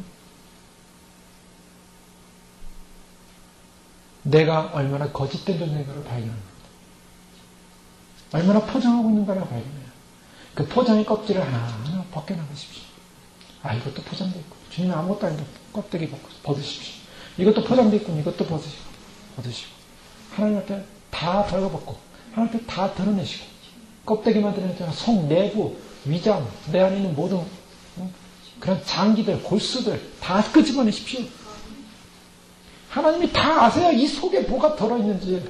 내가 얼마나 거짓된 존재인가를 발견합니다. 얼마나 포장하고 있는가를 발견해요. 그 포장의 껍질을 하나하나 벗겨나가십시오. 아, 이것도 포장되어 있고, 주님은 아무것도 아닌데 껍데기 벗으십시오. 이것도 포장되어 있고, 이것도 벗으시고. 하나님 앞에 다 벌거벗고, 하나님 앞에 다 드러내시고, 껍데기만 드러내지 속 내부, 위장, 내 안에 있는 모든 그런 장기들, 골수들 다 끄집어내십시오. 하나님이 다 아세요. 이 속에 뭐가 들어있는지.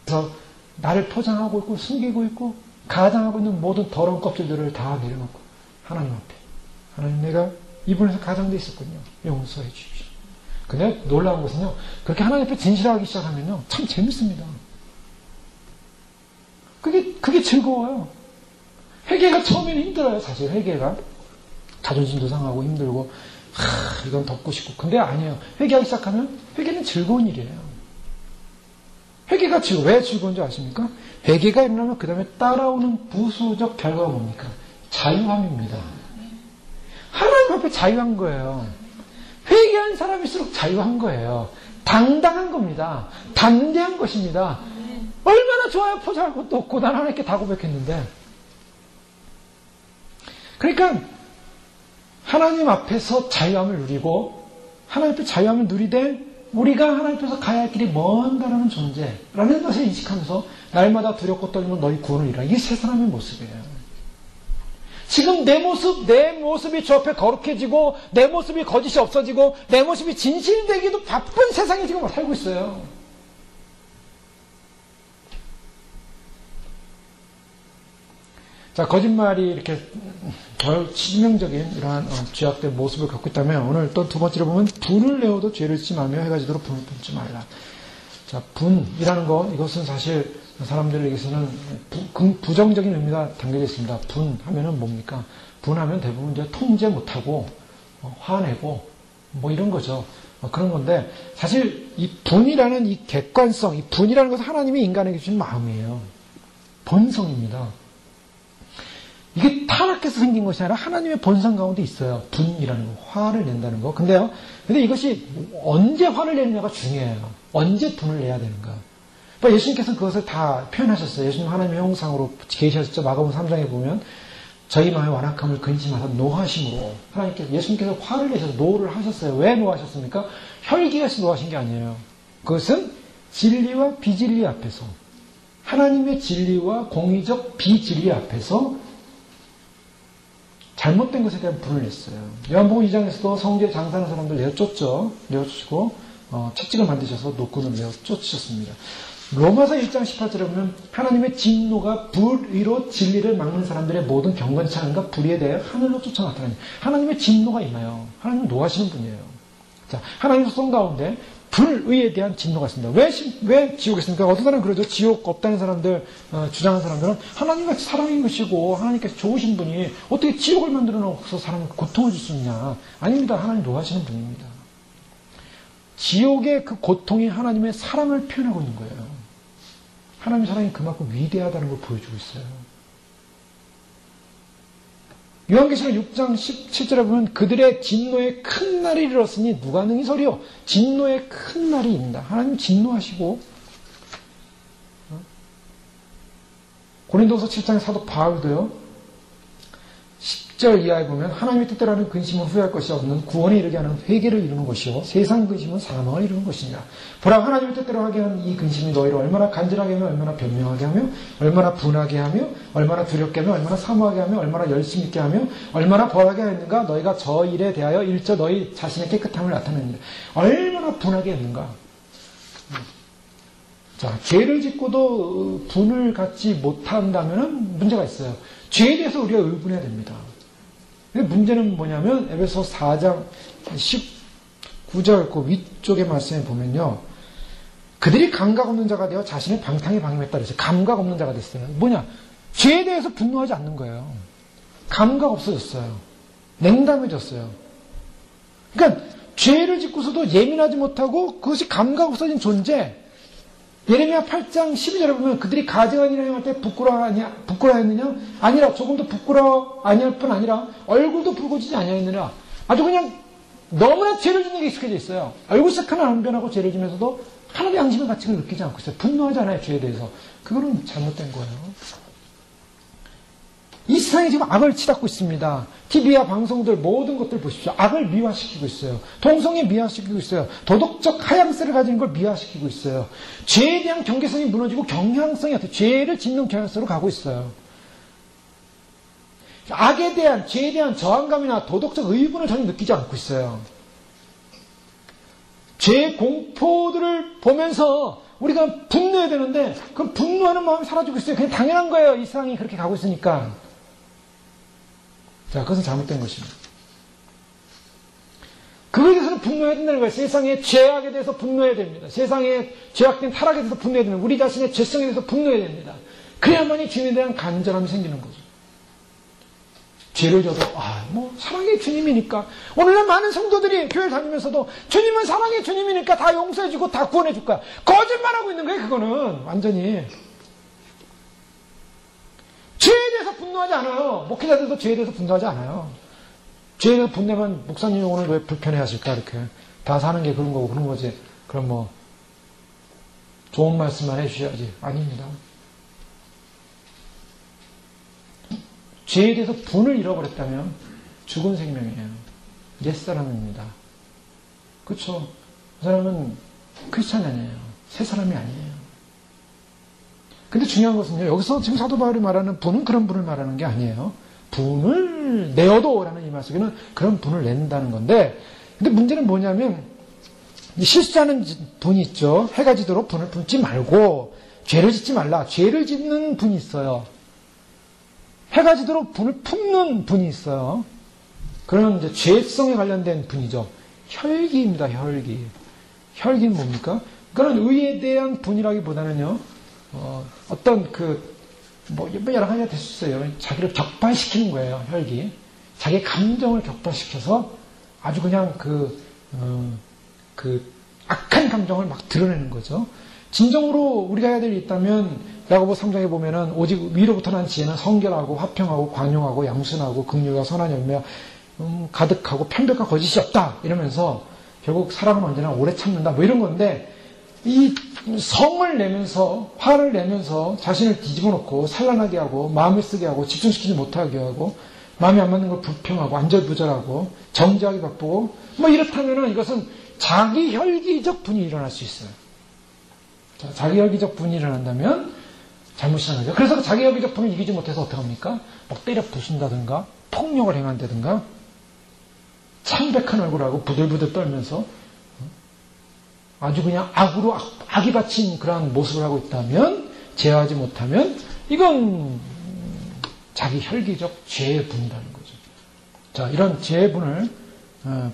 그래서 나를 포장하고 있고 숨기고 있고 가장하고 있는 모든 더러운 껍질들을 다 내려놓고 하나님 앞에, 하나님, 내가 이분에서 가장되어 있었군요. 용서해 주십시오. 근데 놀라운 것은요, 그렇게 하나님 앞에 진실하기 시작하면요, 참 재밌습니다. 그게 즐거워요. 회개가 처음에는 힘들어요. 사실 회개가 자존심도 상하고 힘들고 이건 덮고 싶고. 근데 아니에요. 회개하기 시작하면 회개는 즐거운 일이에요. 회개가 왜 즐거운지 아십니까? 회개가 일어나면 그 다음에 따라오는 부수적 결과가 뭡니까? 자유함입니다. 하나님 앞에 자유한 거예요. 회개한 사람일수록 자유한 거예요. 당당한 겁니다. 담대한 것입니다. 얼마나 좋아요. 포장할 것도 없고 난 하나님께 다 고백했는데. 그러니까 하나님 앞에서 자유함을 누리고 하나님 앞에 자유함을 누리되 우리가 하나님 앞에서 가야 할 길이 먼다라는 존재라는 것을 인식하면서 날마다 두렵고 떨리면 너희 구원을 이루라. 이게 세 사람의 모습이에요. 지금 내 모습이 주 앞에 거룩해지고 내 모습이 거짓이 없어지고 내 모습이 진실되기도 바쁜 세상에 지금 살고 있어요. 자, 거짓말이 이렇게 치명적인 이러한 죄악된 모습을 갖고 있다면 오늘 또 두 번째로 보면 분을 내어도 죄를 짓지 말며 해가 지도록 분을 품지 말라. 자, 분이라는 거 이것은 사실 사람들에게서는 부정적인 의미가 담겨져 있습니다. 분하면은 뭡니까? 분하면 대부분 이제 통제 못하고 화내고 뭐 이런 거죠. 그런 건데 사실 이 분이라는 이 객관성, 이 분이라는 것은 하나님이 인간에게 주신 마음이에요. 본성입니다. 이게 타락해서 생긴 것이 아니라 하나님의 본성 가운데 있어요. 분이라는 거, 화를 낸다는 거. 근데 이것이 언제 화를 내느냐가 중요해요. 언제 분을 내야 되는가. 그러니까 예수님께서는 그것을 다 표현하셨어요. 예수님 하나님의 형상으로 계시하셨죠. 마가복음 3장에 보면 저희 마음의 완악함을 근심하사 노하심으로 예수님께서 화를 내셔서 노를 하셨어요. 왜 노하셨습니까? 혈기가 있어 노하신 게 아니에요. 그것은 진리와 비진리 앞에서 하나님의 진리와 공의적 비진리 앞에서 잘못된 것에 대한 분을 냈어요. 요한복음 2장에서도 성지에 장사하는 사람들 내어쫓죠. 내어쫓고 채찍을 만드셔서 노끈을 내어쫓으셨습니다. 로마서 1장 18절에 보면 하나님의 진노가 불 위로 진리를 막는 사람들의 모든 경건치 않은가 불의에 대해 하늘로 쫓아 나타나니 하나님의 진노가 임하여 하나님은 노하시는 분이에요. 자, 하나님의 성 가운데 불의에 대한 진노가 있습니다. 왜 지옥이 있습니까? 어떤 사람은 그러죠. 지옥 없다는 사람들, 주장하는 사람들은 하나님같이 사랑인 것이고 하나님께서 좋으신 분이 어떻게 지옥을 만들어 놓고서 사람을 고통을 줄 수 있냐. 아닙니다. 하나님 노하시는 분입니다. 지옥의 그 고통이 하나님의 사랑을 표현하고 있는 거예요. 하나님의 사랑이 그만큼 위대하다는 걸 보여주고 있어요. 요한계시록 6장 17절에 보면 그들의 진노의 큰 날이 이르렀으니 누가 능히 서리요. 진노의 큰 날이 있다. 하나님 진노하시고 고린도서 7장의 사도 바울도요. 10절 이하에 보면 하나님의 뜻대로 하는 근심은 후회할 것이 없는 구원에 이르게 하는 회개를 이루는 것이요 세상 근심은 사망을 이루는 것이냐. 보라 하나님의 뜻대로 하게 하는 이 근심이 너희를 얼마나 간절하게 하며 얼마나 변명하게 하며 얼마나 분하게 하며 얼마나 두렵게 하며 얼마나 사모하게 하며 얼마나 열심 있게 하며 얼마나 벌하게 하였는가. 너희가 저 일에 대하여 일저 너희 자신의 깨끗함을 나타냅니다. 얼마나 분하게 했는가. 자, 죄를 짓고도 분을 갖지 못한다면 문제가 있어요. 죄에 대해서 우리가 의분해야 됩니다. 문제는 뭐냐면 에베소 4장 19절 그 위쪽의 말씀에 보면요. 그들이 감각 없는 자가 되어 자신의 방탕에 방임했다 그랬어요. 감각 없는 자가 됐어요. 뭐냐? 죄에 대해서 분노하지 않는 거예요. 감각 없어졌어요. 냉담해졌어요. 그러니까 죄를 짓고서도 예민하지 못하고 그것이 감각 없어진 존재. 예레미야 8장 12절에 보면 그들이 가증한 일을 행할 때 부끄러워했느냐? 아니라 조금도 부끄러워 아니할 뿐 아니라 얼굴도 붉어지지 아니하였느냐? 아주 그냥 너무나 죄를 짓는 게 익숙해져 있어요. 얼굴색 하나 안 변하고 죄를 지면서도 하나도 양심의 가치를 느끼지 않고 있어요. 분노하지 않아요. 죄에 대해서. 그거는 잘못된 거예요. 이 세상에 지금 악을 치닫고 있습니다. TV와 방송들 모든 것들 보십시오. 악을 미화시키고 있어요. 동성애 미화시키고 있어요. 도덕적 하향세를 가진 걸 미화시키고 있어요. 죄에 대한 경계성이 무너지고 경향성이 죄를 짓는 경향성으로 가고 있어요. 악에 대한 죄에 대한 저항감이나 도덕적 의분을 전혀 느끼지 않고 있어요. 죄 공포들을 보면서 우리가 분노해야 되는데 그 분노하는 마음이 사라지고 있어요. 그냥 당연한 거예요. 이 세상이 그렇게 가고 있으니까. 자, 그것은 잘못된 것입니다. 그거에 대해서는 분노해야 된다는 거예요. 세상의 죄악에 대해서 분노해야 됩니다. 세상의 죄악된 타락에 대해서 분노해야 됩니다. 우리 자신의 죄성에 대해서 분노해야 됩니다. 그래야만이 주님에 대한 간절함이 생기는 거죠. 죄를 져도 사랑의 주님이니까 오늘날 많은 성도들이 교회 다니면서도 주님은 사랑의 주님이니까 다 용서해주고 다 구원해줄 거야. 거짓말하고 있는 거예요. 그거는 완전히. 죄에 대해서 분노하지 않아요. 목회자들도 죄에 대해서 분노하지 않아요. 죄에 대해서 분노하면 목사님이 오늘 왜 불편해하실까 이렇게. 다 사는 게 그런 거고 그런 거지. 그럼 좋은 말씀만 해주셔야지. 아닙니다. 죄에 대해서 분을 잃어버렸다면 죽은 생명이에요. 옛사람입니다. 그렇죠? 그 사람은 크리스찬이 아니에요. 새 사람이 아니에요. 근데 중요한 것은요. 여기서 지금 사도 바울이 말하는 분은 그런 분을 말하는 게 아니에요. 분을 내어도라는 이 말 속에는 그런 분을 낸다는 건데, 근데 문제는 뭐냐면 실수하는 분이 있죠. 해가 지도록 분을 품지 말고 죄를 짓지 말라. 죄를 짓는 분이 있어요. 해가 지도록 분을 품는 분이 있어요. 그러면 이제 죄성에 관련된 분이죠. 혈기입니다. 혈기. 혈기는 뭡니까? 그건 의에 대한 분이라기보다는요. 어떤 여러 가지가 될 수 있어요. 자기를 격발시키는 거예요. 혈기. 자기 감정을 격발시켜서 아주 그냥 악한 감정을 막 드러내는 거죠. 진정으로 우리가 해야 될 일이 있다면 야고보 3장에 보면은 오직 위로부터 난 지혜는 성결하고 화평하고 관용하고 양순하고 긍휼과 선한 열매 가득하고 편백과 거짓이 없다 이러면서 결국 사랑은 언제나 오래 참는다 이런 건데, 이 성을 내면서 화를 내면서 자신을 뒤집어 놓고 산란하게 하고 마음을 쓰게 하고 집중시키지 못하게 하고 마음이 안 맞는 걸 불평하고 안절부절하고 정죄하기 바쁘고 이렇다면은 이것은 자기 혈기적 분이 일어날 수 있어요. 자, 자기 혈기적 분이 일어난다면 잘못이 나죠. 그래서 자기 혈기적 분을 이기지 못해서 어떻게 합니까? 막 때려 부순다든가 폭력을 행한다든가 창백한 얼굴하고 부들부들 떨면서 아주 그냥 악이 받친 그러한 모습을 하고 있다면, 제어하지 못하면 이건 자기 혈기적 죄의 분이라는 거죠. 자, 이런 죄의 분을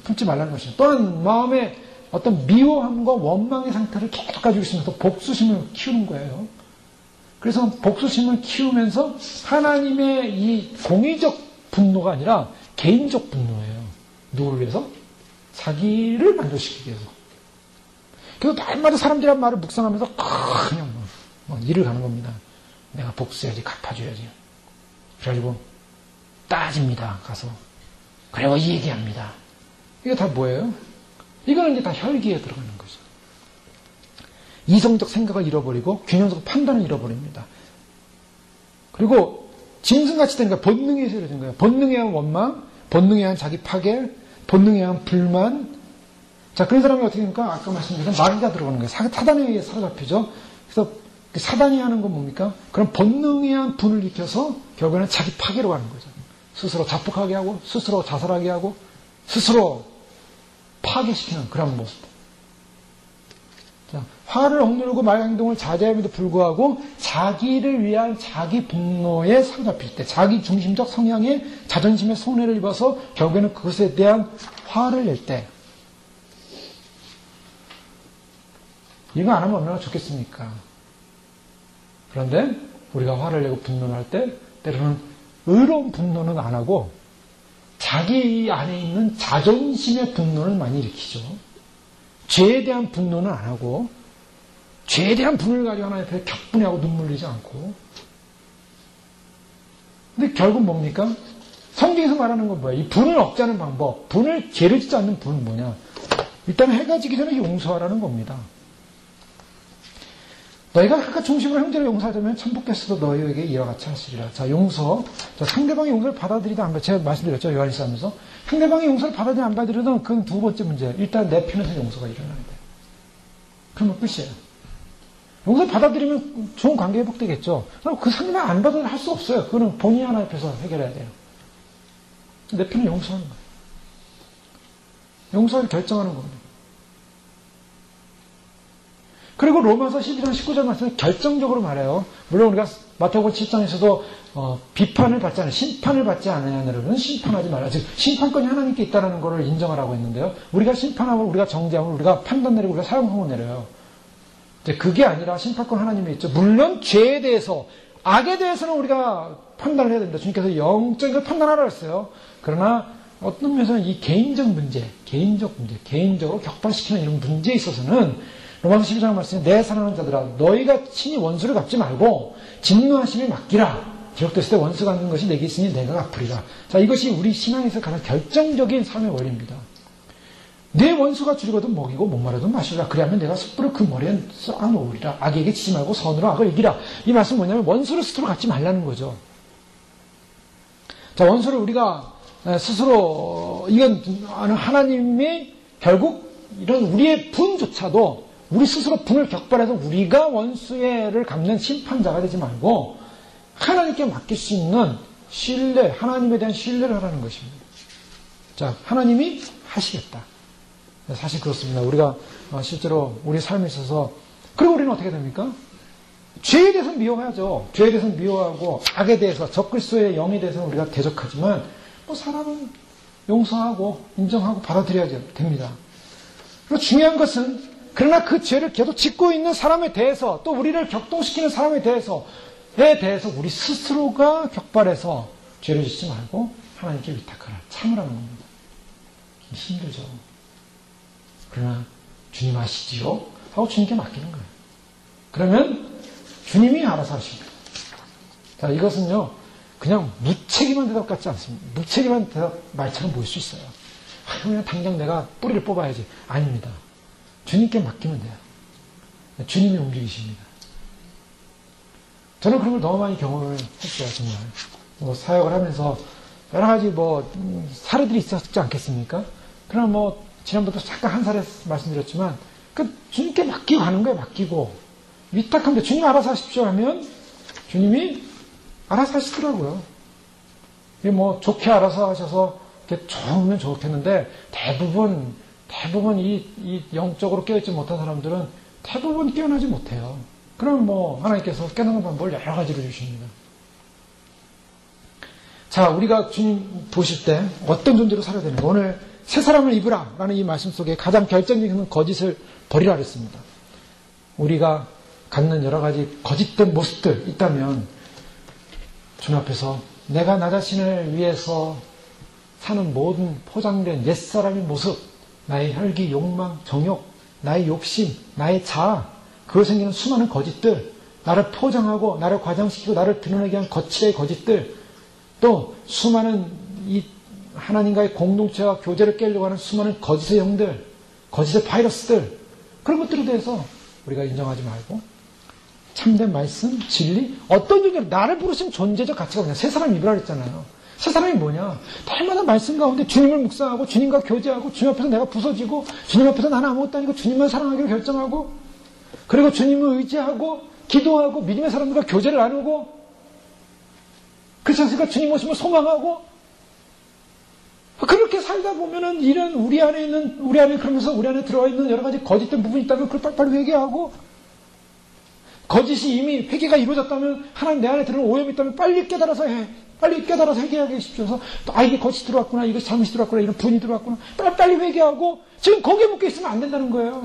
품지 말라는 것이죠. 또한 마음에 어떤 미워함과 원망의 상태를 계속 가지고 있으면서 복수심을 키우는 거예요. 그래서 복수심을 키우면서 하나님의 이 공의적 분노가 아니라 개인적 분노예요. 누구를 위해서? 자기를 만족시키기 위해서. 그래서 날마다 사람들이란 말을 묵상하면서 그냥 일을 가는 겁니다. 내가 복수해야지, 갚아줘야지. 그래가지고 따집니다. 가서. 그리고 얘기합니다. 이거 다 뭐예요? 이거는 이제 다 혈기에 들어가는 거죠. 이성적 생각을 잃어버리고 균형적 판단을 잃어버립니다. 그리고 짐승같이 되는 거예요. 본능에 의해서 이루어진 거예요. 본능에 의한 원망, 본능에 의한 자기 파괴, 본능에 의한 불만. 자, 그런 사람이 어떻게 됩니까? 아까 말씀드린 마귀가 들어가는 거예요. 사단에 의해 사로잡히죠. 그래서 사단이 하는 건 뭡니까? 그런 본능에 의한 분을 일으켜서 결국에는 자기 파괴로 가는 거죠. 스스로 자폭하게 하고, 스스로 자살하게 하고, 스스로 파괴시키는 그런 모습. 자, 화를 억누르고 말 행동을 자제함에도 불구하고 자기를 위한 자기 분노에 사로잡힐 때, 자기 중심적 성향에 자존심에 손해를 입어서 결국에는 그것에 대한 화를 낼 때, 이거 안 하면 얼마나 좋겠습니까? 그런데 우리가 화를 내고 분노를 할 때 때로는 의로운 분노는 안 하고 자기 안에 있는 자존심의 분노를 많이 일으키죠. 죄에 대한 분노는 안 하고 죄에 대한 분을 가지고 하나님 앞에 격분해하고 눈물 흘리지 않고. 근데 결국 뭡니까? 성경에서 말하는 건 뭐야? 이 분을 억제하는 방법, 죄를 짓지 않는 분은 뭐냐? 일단 해가 지기 전에 용서하라는 겁니다. 너희가 각각 중심으로 형제를 용서하자면 천부께서도 너희에게 이와 같이 하시리라. 자, 용서. 자, 상대방의 용서를 받아들이다 안 받아. 제가 말씀드렸죠. 요한일서 하면서. 상대방의 용서를 받아들이다 안 받아들이든 그건 두 번째 문제예요. 일단 내 편에서 용서가 일어나야 돼요. 그러면 끝이에요. 용서를 받아들이면 좋은 관계 회복되겠죠. 그 상대방 안 받아들이면 할 수 없어요. 그거는 본인이 하나 옆에서 해결해야 돼요. 내 편을 용서하는 거예요. 용서를 결정하는 겁니다. 그리고 로마서 12장 19절 말씀에 결정적으로 말해요. 물론 우리가 마태복음 7장에서도 비판을 받지 않아요. 심판을 받지 않으냐 여러분, 심판하지 말라. 즉 심판권이 하나님께 있다는 것을 인정하라고 했는데요. 우리가 심판하고 우리가 정죄하고 우리가 판단 내리고 우리가 사용하고 내려요. 그게 아니라 심판권 하나님에 있죠. 물론 죄에 대해서, 악에 대해서는 우리가 판단을 해야 됩니다. 주님께서 영적인 걸 판단하라고 했어요. 그러나 어떤 면에서는 이 개인적 문제, 개인적으로 격발시키는 이런 문제에 있어서는 로마서 12장 말씀에 내 사랑하는 자들아 너희가 친히 원수를 갚지 말고 진노하심을 맡기라. 기록됐을 때 원수 갚는 것이 내게 있으니 내가 갚으리라. 자, 이것이 우리 신앙에서 가장 결정적인 삶의 원리입니다. 내 원수가 줄이거든 먹이고 목마르든 마시라. 그리하면 내가 숯불을 그 머리에 쏘아놓으리라. 악에게 치지 말고 선으로 악을 이기라. 이 말씀은 뭐냐면 원수를 스스로 갖지 말라는 거죠. 자, 원수를 우리가 스스로 이건 하나님이 결국 이런 우리의 분조차도 우리 스스로 분을 격발해서 우리가 원수를 갚는 심판자가 되지 말고 하나님께 맡길 수 있는 신뢰, 하나님에 대한 신뢰를 하라는 것입니다. 자, 하나님이 하시겠다. 사실 그렇습니다. 우리가 실제로 우리 삶에 있어서 그리고 우리는 어떻게 됩니까? 죄에 대해서는 미워하죠. 죄에 대해서는 미워하고 악에 대해서 적그리스도의 영에 대해서는 우리가 대적하지만 뭐 사람은 용서하고 인정하고 받아들여야 됩니다. 그리고 중요한 것은 그러나 그 죄를 계속 짓고 있는 사람에 대해서 또 우리를 격동시키는 사람에 대해서 우리 스스로가 격발해서 죄를 짓지 말고 하나님께 위탁하라. 참으라는 겁니다. 힘들죠. 그러나 주님 아시지요? 하고 주님께 맡기는 거예요. 그러면 주님이 알아서 하십니다. 자, 이것은요 그냥 무책임한 대답 같지 않습니다. 무책임한 대답 말처럼 보일 수 있어요. 그냥 당장 내가 뿌리를 뽑아야지. 아닙니다. 주님께 맡기면 돼요. 주님이 움직이십니다. 저는 그런 걸 너무 많이 경험을 했어요. 정말 뭐 사역을 하면서 여러 가지 사례들이 있었지 않겠습니까? 그러나 지난번부터 잠깐 한 사례 말씀드렸지만 그 주님께 맡기고 가는 거예요. 맡기고 위탁하면 주님 알아서 하십시오 하면 주님이 알아서 하시더라고요. 이게 좋게 알아서 하셔서 이렇게 좋으면 좋겠는데 대부분 이 영적으로 깨어있지 못한 사람들은 대부분 깨어나지 못해요. 그럼 하나님께서 깨닫는 방법을 여러 가지로 주십니다. 자, 우리가 주님 보실 때 어떤 존재로 살아야 되는가? 오늘 새 사람을 입으라 라는 이 말씀 속에 가장 결정적인 거짓을 버리라 그랬습니다. 우리가 갖는 여러 가지 거짓된 모습들 있다면 주님 앞에서 내가 나 자신을 위해서 사는 모든 포장된 옛사람의 모습, 나의 혈기, 욕망, 정욕, 나의 욕심, 나의 자아, 그걸 생기는 수많은 거짓들, 나를 포장하고 나를 과장시키고 나를 드러내게 한 거칠의 거짓들, 또 수많은 이 하나님과의 공동체와 교제를 깨려고 하는 수많은 거짓의 형들, 거짓의 바이러스들, 그런 것들에 대해서 우리가 인정하지 말고 참된 말씀, 진리, 어떤 존재로 나를 부르신 존재적 가치가 뭐냐? 새 사람 입으라 그랬잖아요. 새 사람이 뭐냐? 날마다 말씀 가운데 주님을 묵상하고 주님과 교제하고 주님 앞에서 내가 부서지고 주님 앞에서 나는 아무것도 아니고 주님만 사랑하기로 결정하고 그리고 주님을 의지하고 기도하고 믿음의 사람들과 교제를 나누고 그렇지 않습니까? 주님 오심을 소망하고 그렇게 살다 보면은 이런 우리 안에 그러면서 우리 안에 들어와 있는 여러 가지 거짓된 부분이 있다면 그걸 빨리 회개하고 거짓이 이미 회개가 이루어졌다면 하나님 내 안에 들어온 오염이 있다면 빨리 깨달아서 회개하게 해주셔서 이게 거짓이 들어왔구나, 이것이 잘못이 들어왔구나, 이런 분이 들어왔구나, 빨리 회개하고 지금 거기에 묶여 있으면 안 된다는 거예요.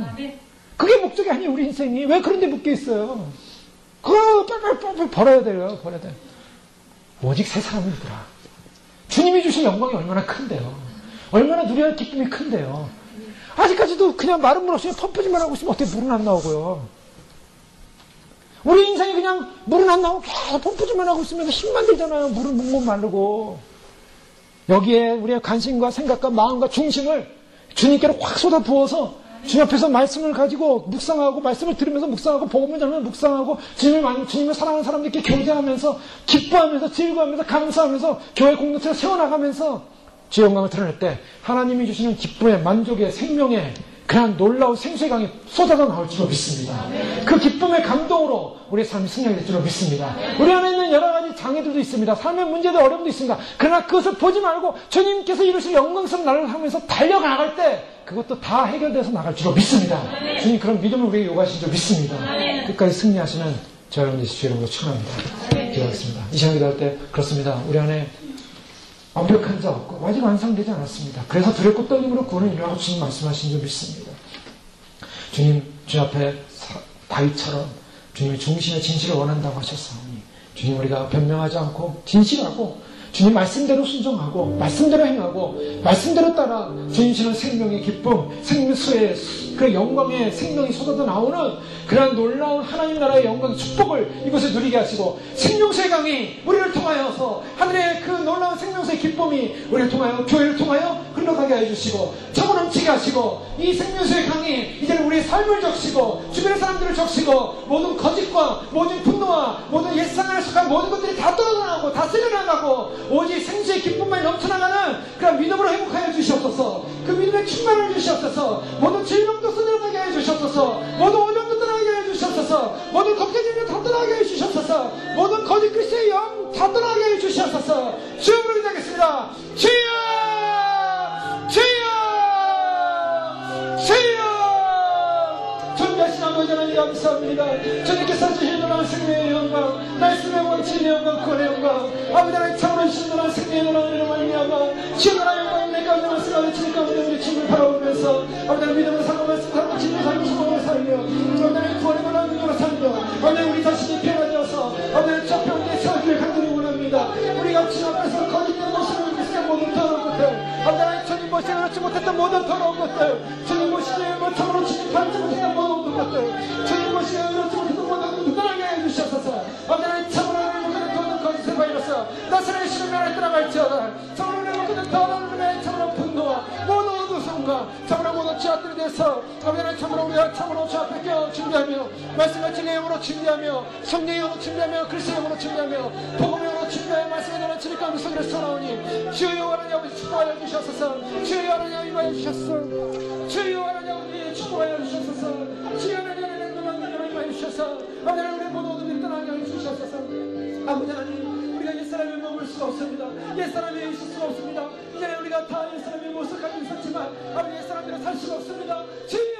그게 목적이 아니에요. 우리 인생이 왜 그런 데 묶여 있어요? 그거 빨리 버려야 돼요. 오직 새 사람이더라. 주님이 주신 영광이 얼마나 큰데요. 얼마나 누려할 기쁨이 큰데요. 아직까지도 그냥 마른 물 없이 펌프질만 하고 있으면 어떻게 물은 안 나오고요. 우리 인생이 그냥 물은 안 나오고 계속 펌프질만 하고 있으면 힘만 들잖아요. 물은 못 마르고. 여기에 우리의 관심과 생각과 마음과 중심을 주님께로 확 쏟아 부어서 주님 앞에서 말씀을 가지고 묵상하고 말씀을 들으면서 묵상하고 복음을 전하면서 묵상하고 주님을 사랑하는 사람들께 교제하면서 기뻐하면서 즐거워하면서 감사하면서 교회 공동체를 세워나가면서 주의 영광을 드러낼 때 하나님이 주시는 기쁨의 만족의 생명의 그냥 놀라운 생수의 강이 쏟아져 나올 줄로 믿습니다. 그 기쁨의 감동으로 우리의 삶이 승리하게 될 줄로 믿습니다. 우리 안에 있는 여러 가지 장애들도 있습니다. 삶의 문제도 어려움도 있습니다. 그러나 그것을 보지 말고 주님께서 이루실 영광스러운 나를 하면서 달려나갈 때 그것도 다 해결돼서 나갈 줄로 믿습니다. 주님 그런 믿음을 우리에게 요구하신 줄 믿습니다. 끝까지 승리하시는 저 여러분 예수 이름으로 축원합니다. 기도하겠습니다. 이 시간 기도할 때 그렇습니다. 우리 안에 완벽한 자 없고 아직 완성되지 않았습니다. 그래서 두렵고 떨림으로 구원을 이루라고 주님 말씀하신 줄 믿습니다. 주님 앞에 다윗처럼 주님의 중심의 진실을 원한다고 하셨사오니 주님, 우리가 변명하지 않고 진실하고 주님 말씀대로 순종하고 말씀대로 행하고 말씀대로 따라 주님 주시는 생명의 기쁨, 생수의 그 영광의 생명이 쏟아져 나오는 그러한 놀라운 하나님 나라의 영광의 축복을 이곳에 누리게 하시고, 생명수의 강이 우리를 통하여서 하늘의 그 놀라운 생명수의 기쁨이 우리를 통하여 교회를 통하여 흘러가게 해주시고 차고 넘치게 하시고, 이 생명수의 강이 이제는 우리의 삶을 적시고 주변의 사람들을 적시고 모든 거짓과 모든 분노와 모든 옛사람에 속한 모든 것들이 다 떨어져나가고 다 쓸려나가고 오직 생수의 기쁨만이 넘쳐나가는 그런 믿음으로 행복하여 주시옵소서. 그 믿음의 충만을 주시옵소서. 모든 질병도 쓰러나게 해 주시옵소서. 모든 오염도 떠나게 해 주시옵소서. 모든 걱정들도 다 떠나게 해 주시옵소서. 모든 거짓 그리스도의 영 다 떠나게 해 주시옵소서. 주여 부르겠습니다. 주여, 주여, 주여. 존귀하신 아버지 하나님 감사합니다. 주님께서 주신 놀라운 생명의 영광, 말씀의 원칙의 영광, 구원의 영광, 아버지 하나님 참으로 주신 놀라운 생명의 영광으로 말미암아 주의 나라의 영광이 내 가운데 말씀하는 주님 가운데 우리 주님을 바라보면서 아버지 하나님 믿음으로 살고 말씀 살고 진리로 살고 소망으로 살며 아버지 하나님 구원의 놀라운 능력으로 살며 아버지 하나님 우리 자신이 변화되어서 아버지 하나님 저 병에 세워주길 간절히 원합니다. 우리가 주님 앞에서 거짓된 모습을 믿으며 모든 더러운 것들, 아버지 하나님 주님 모시지 그렇지 못했던 모든 더러운 것들, 주님 모시지 못함으로 주님 받지 못했던 모든 것들, 주님 모시지 그렇지 못했던 모든 것들 떠나게 해주셔서 아버지 하나님 참으로 내모든 모든 거짓의 바이러스 나사렛의 신을 나라에 떠나갈지어다. 참으로 내모든 더러운 눈에 참으로 분노와 모든 어두움과 참으로 모든 죄악들에 대해서 아버지 하나님 참으로 우리가 참으로 주 앞에 껴 준비하며 말씀과 진리의 영으로 준비하며 성령의 영으로 준비하며 그리스도의 영으로 준비하며 복음의 영으로 준비하여 말씀에 대한 진리 가운데 속에 서나오니 주여 하나님 아버지 축복하여 주셔서, 주여 하나님 임하여 주셔서, 주여 하나님 아버지 축복하여 주셔서, 주여 하나님 임하여 주셔서, 아버지 하나님 우리 모든 어둠이 떠나게 하여 주셔서, 아버지 하나님 우리가 옛사람에 머물 수가 없습니다. 옛사람에 있을 수가 없습니다. 이제는 우리가 다 옛사람의 모습 가지고 있었지만 아버지 옛사람대로 살 수가 없습니다. 주여